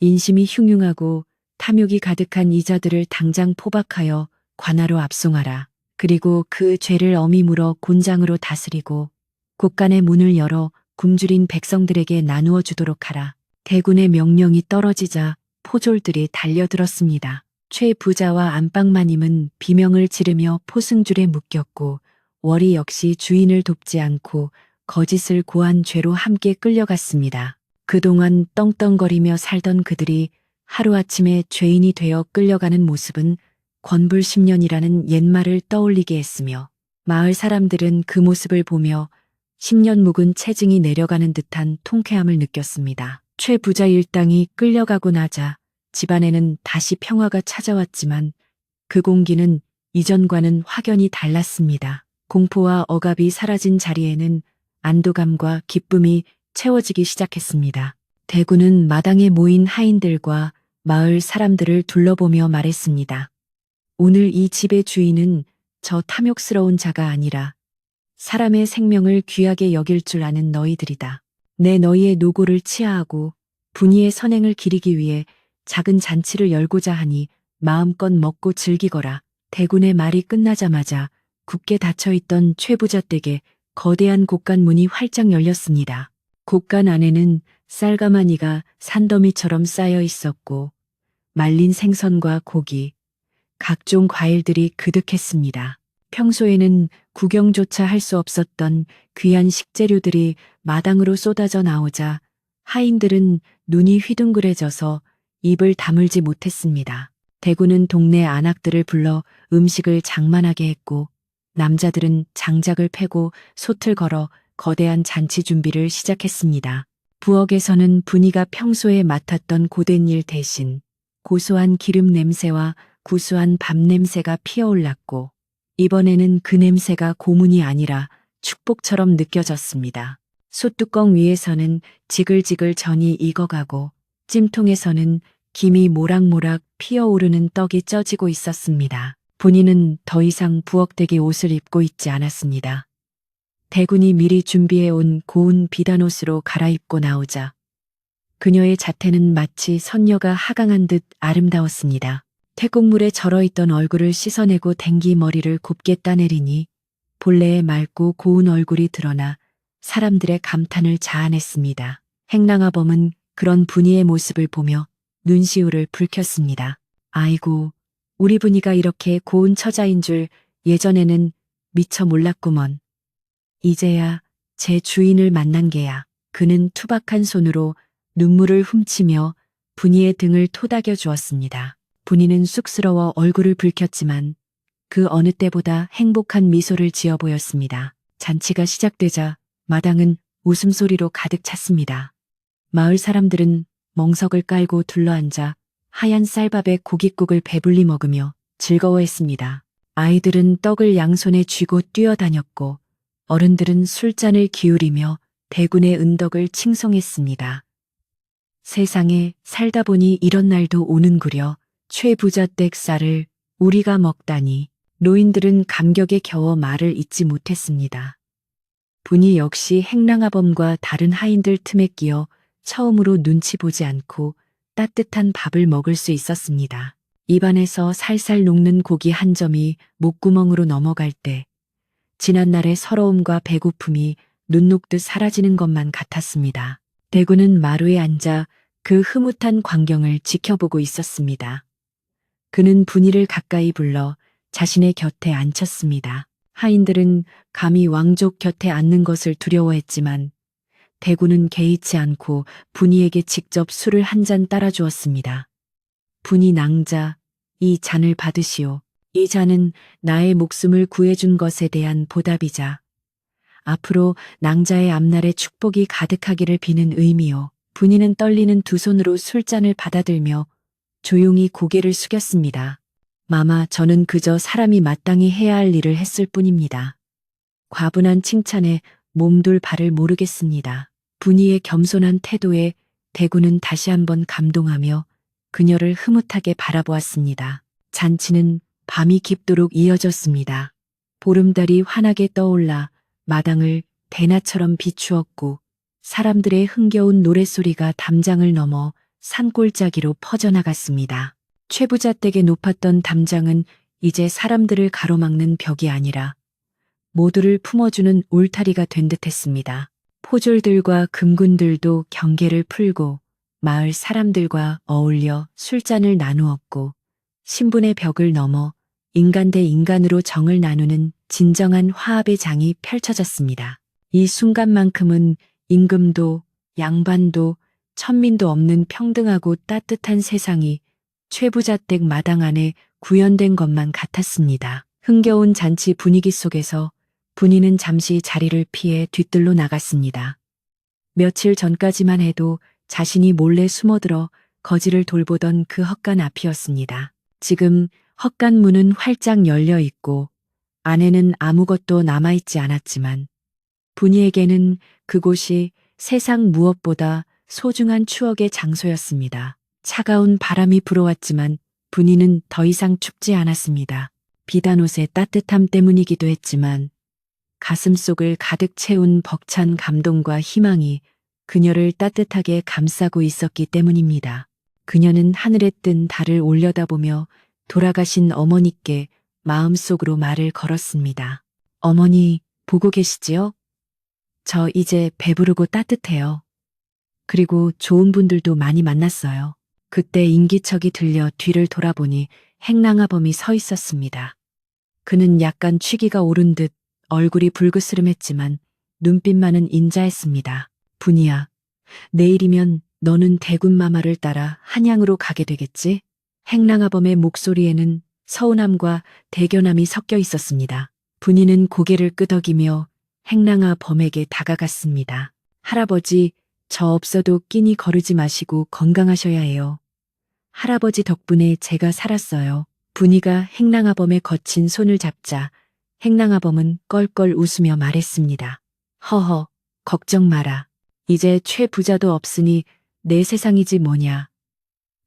인심이 흉흉하고 탐욕이 가득한 이자들을 당장 포박하여 관하로 압송하라. 그리고 그 죄를 엄히 물어 곤장으로 다스리고 곳간의 문을 열어 굶주린 백성들에게 나누어 주도록 하라. 대군의 명령이 떨어지자 포졸들이 달려들었습니다. 최 부자와 안방마님은 비명을 지르며 포승줄에 묶였고 월이 역시 주인을 돕지 않고 거짓을 고한 죄로 함께 끌려갔습니다. 그동안 떵떵거리며 살던 그들이 하루아침에 죄인이 되어 끌려가는 모습은 권불 10년이라는 옛말을 떠올리게 했으며 마을 사람들은 그 모습을 보며 10년 묵은 체증이 내려가는 듯한 통쾌함을 느꼈습니다. 최 부자 일당이 끌려가고 나자 집안에는 다시 평화가 찾아왔지만 그 공기는 이전과는 확연히 달랐습니다. 공포와 억압이 사라진 자리에는 안도감과 기쁨이 채워지기 시작했습니다. 대군은 마당에 모인 하인들과 마을 사람들을 둘러보며 말했습니다. 오늘 이 집의 주인은 저 탐욕스러운 자가 아니라 사람의 생명을 귀하게 여길 줄 아는 너희들이다. 내 너희의 노고를 치하하고 분이의 선행을 기리기 위해 작은 잔치를 열고자 하니 마음껏 먹고 즐기거라. 대군의 말이 끝나자마자 굳게 닫혀있던 최부자 댁에 거대한 곳간 문이 활짝 열렸습니다. 곳간 안에는 쌀가마니가 산더미처럼 쌓여 있었고 말린 생선과 고기, 각종 과일들이 그득했습니다. 평소에는 구경조차 할 수 없었던 귀한 식재료들이 마당으로 쏟아져 나오자 하인들은 눈이 휘둥그레져서 입을 다물지 못했습니다. 대군은 동네 안악들을 불러 음식을 장만하게 했고 남자들은 장작을 패고 솥을 걸어 거대한 잔치 준비를 시작했습니다. 부엌에서는 분이가 평소에 맡았던 고된 일 대신 고소한 기름 냄새와 구수한 밥 냄새가 피어올랐고 이번에는 그 냄새가 고문이 아니라 축복처럼 느껴졌습니다. 솥뚜껑 위에서는 지글지글 전이 익어가고 찜통에서는 김이 모락모락 피어오르는 떡이 쪄지고 있었습니다. 본인은 더 이상 부엌대기 옷을 입고 있지 않았습니다. 대군이 미리 준비해온 고운 비단옷으로 갈아입고 나오자 그녀의 자태는 마치 선녀가 하강한 듯 아름다웠습니다. 태국물에 절어있던 얼굴을 씻어내고 댕기 머리를 곱게 따내리니 본래의 맑고 고운 얼굴이 드러나 사람들의 감탄을 자아냈습니다. 행랑아범은 그런 분이의 모습을 보며 눈시울을 붉혔습니다. 아이고, 우리 분이가 이렇게 고운 처자인 줄 예전에는 미처 몰랐구먼. 이제야 제 주인을 만난 게야. 그는 투박한 손으로 눈물을 훔치며 분이의 등을 토닥여 주었습니다. 분이는 쑥스러워 얼굴을 붉혔지만 그 어느 때보다 행복한 미소를 지어 보였습니다. 잔치가 시작되자 마당은 웃음소리로 가득 찼습니다. 마을 사람들은 멍석을 깔고 둘러앉아 하얀 쌀밥에 고깃국을 배불리 먹으며 즐거워했습니다. 아이들은 떡을 양손에 쥐고 뛰어다녔고 어른들은 술잔을 기울이며 대군의 은덕을 칭송했습니다. 세상에 살다 보니 이런 날도 오는구려. 최부자댁 쌀을 우리가 먹다니. 노인들은 감격에 겨워 말을 잇지 못했습니다. 분이 역시 행랑아범과 다른 하인들 틈에 끼어 처음으로 눈치 보지 않고 따뜻한 밥을 먹을 수 있었습니다. 입안에서 살살 녹는 고기 한 점이 목구멍으로 넘어갈 때 지난날의 서러움과 배고픔이 눈 녹듯 사라지는 것만 같았습니다. 대군은 마루에 앉아 그 흐뭇한 광경을 지켜보고 있었습니다. 그는 분이를 가까이 불러 자신의 곁에 앉혔습니다. 하인들은 감히 왕족 곁에 앉는 것을 두려워했지만 대군은 개의치 않고 분이에게 직접 술을 한 잔 따라주었습니다. 분이 낭자, 이 잔을 받으시오. 이 잔은 나의 목숨을 구해준 것에 대한 보답이자 앞으로 낭자의 앞날에 축복이 가득하기를 비는 의미요. 분이는 떨리는 두 손으로 술잔을 받아들며 조용히 고개를 숙였습니다. 마마, 저는 그저 사람이 마땅히 해야 할 일을 했을 뿐입니다. 과분한 칭찬에 몸둘 바를 모르겠습니다. 분이의 겸손한 태도에 대군은 다시 한번 감동하며 그녀를 흐뭇하게 바라보았습니다. 잔치는 밤이 깊도록 이어졌습니다. 보름달이 환하게 떠올라 마당을 대낮처럼 비추었고 사람들의 흥겨운 노랫소리가 담장을 넘어 산골짜기로 퍼져나갔습니다. 최부자댁에 높았던 담장은 이제 사람들을 가로막는 벽이 아니라 모두를 품어주는 울타리가 된 듯했습니다. 포졸들과 금군들도 경계를 풀고 마을 사람들과 어울려 술잔을 나누었고 신분의 벽을 넘어 인간 대 인간으로 정을 나누는 진정한 화합의 장이 펼쳐졌습니다. 이 순간만큼은 임금도 양반도 천민도 없는 평등하고 따뜻한 세상이 최부자댁 마당 안에 구현된 것만 같았습니다. 흥겨운 잔치 분위기 속에서 분이는 잠시 자리를 피해 뒤뜰로 나갔습니다. 며칠 전까지만 해도 자신이 몰래 숨어들어 거지를 돌보던 그 헛간 앞이었습니다. 지금 헛간 문은 활짝 열려 있고 안에는 아무것도 남아있지 않았지만 분이에게는 그곳이 세상 무엇보다 소중한 추억의 장소였습니다. 차가운 바람이 불어왔지만 분이는 더 이상 춥지 않았습니다. 비단옷의 따뜻함 때문이기도 했지만 가슴속을 가득 채운 벅찬 감동과 희망이 그녀를 따뜻하게 감싸고 있었기 때문입니다. 그녀는 하늘에 뜬 달을 올려다보며 돌아가신 어머니께 마음속으로 말을 걸었습니다. 어머니, 보고 계시지요? 저 이제 배부르고 따뜻해요. 그리고 좋은 분들도 많이 만났어요. 그때 인기척이 들려 뒤를 돌아보니 행랑아범이 서 있었습니다. 그는 약간 취기가 오른 듯 얼굴이 불그스름했지만 눈빛만은 인자했습니다. 분이야, 내일이면 너는 대군마마를 따라 한양으로 가게 되겠지? 행랑아범의 목소리에는 서운함과 대견함이 섞여 있었습니다. 분이는 고개를 끄덕이며 행랑아범에게 다가갔습니다. 할아버지, 저 없어도 끼니 거르지 마시고 건강하셔야 해요. 할아버지 덕분에 제가 살았어요. 분이가 행랑아범의 거친 손을 잡자 행랑아범은 껄껄 웃으며 말했습니다. 허허, 걱정 마라. 이제 최 부자도 없으니 내 세상이지 뭐냐.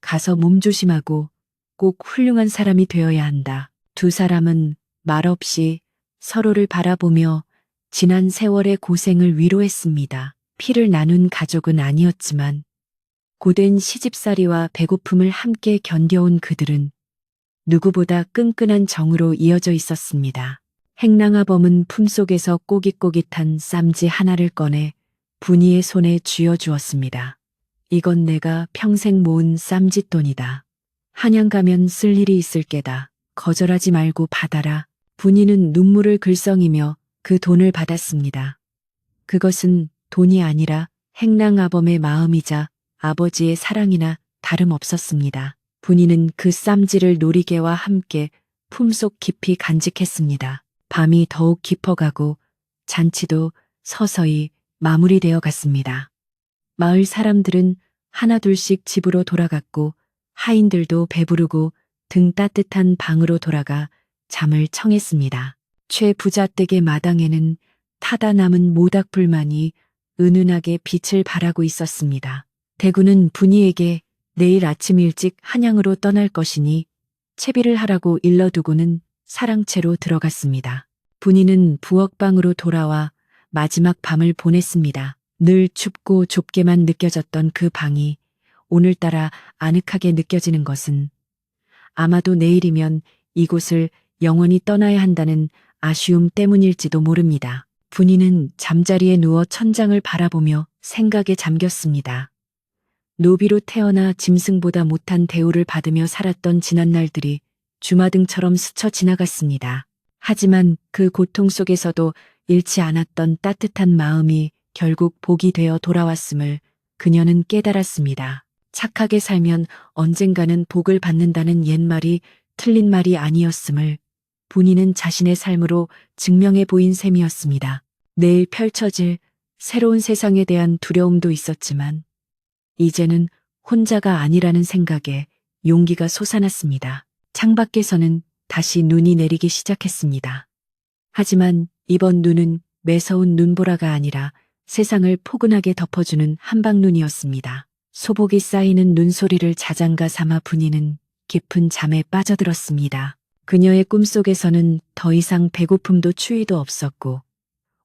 가서 몸 조심하고 꼭 훌륭한 사람이 되어야 한다. 두 사람은 말없이 서로를 바라보며 지난 세월의 고생을 위로했습니다. 피를 나눈 가족은 아니었지만 고된 시집살이와 배고픔을 함께 견뎌온 그들은 누구보다 끈끈한 정으로 이어져 있었습니다. 행랑아범은 품속에서 꼬깃꼬깃한 쌈지 하나를 꺼내 분이의 손에 쥐어주었습니다. 이건 내가 평생 모은 쌈짓돈이다. 한양 가면 쓸 일이 있을 게다. 거절하지 말고 받아라. 분이는 눈물을 글썽이며 그 돈을 받았습니다. 그것은 돈이 아니라 행랑아범의 마음이자 아버지의 사랑이나 다름없었습니다. 분이는 그 쌈지를 놀이개와 함께 품속 깊이 간직했습니다. 밤이 더욱 깊어가고 잔치도 서서히 마무리되어 갔습니다. 마을 사람들은 하나둘씩 집으로 돌아갔고 하인들도 배부르고 등 따뜻한 방으로 돌아가 잠을 청했습니다. 최 부자댁의 마당에는 타다 남은 모닥불만이 은은하게 빛을 발하고 있었습니다. 대구는 분이에게 내일 아침 일찍 한양으로 떠날 것이니 채비를 하라고 일러두고는 사랑채로 들어갔습니다. 분이는 부엌방으로 돌아와 마지막 밤을 보냈습니다. 늘 춥고 좁게만 느껴졌던 그 방이 오늘따라 아늑하게 느껴지는 것은 아마도 내일이면 이곳을 영원히 떠나야 한다는 아쉬움 때문일지도 모릅니다. 분이는 잠자리에 누워 천장을 바라보며 생각에 잠겼습니다. 노비로 태어나 짐승보다 못한 대우를 받으며 살았던 지난날들이 주마등처럼 스쳐 지나갔습니다. 하지만 그 고통 속에서도 잃지 않았던 따뜻한 마음이 결국 복이 되어 돌아왔음을 그녀는 깨달았습니다. 착하게 살면 언젠가는 복을 받는다는 옛말이 틀린 말이 아니었음을 분이는 자신의 삶으로 증명해 보인 셈이었습니다. 내일 펼쳐질 새로운 세상에 대한 두려움도 있었지만 이제는 혼자가 아니라는 생각에 용기가 솟아났습니다. 창밖에서는 다시 눈이 내리기 시작했습니다. 하지만 이번 눈은 매서운 눈보라가 아니라 세상을 포근하게 덮어주는 한방눈이었습니다. 소복이 쌓이는 눈소리를 자장가 삼아 분이는 깊은 잠에 빠져들었습니다. 그녀의 꿈속에서는 더 이상 배고픔도 추위도 없었고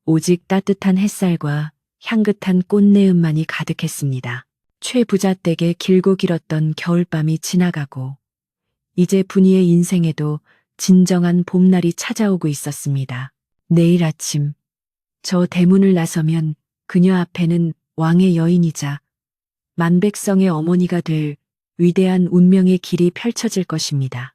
오직 따뜻한 햇살과 향긋한 꽃내음만이 가득했습니다. 최 부자댁의 길고 길었던 겨울밤이 지나가고 이제 분이의 인생에도 진정한 봄날이 찾아오고 있었습니다. 내일 아침 저 대문을 나서면 그녀 앞에는 왕의 여인이자 만백성의 어머니가 될 위대한 운명의 길이 펼쳐질 것입니다.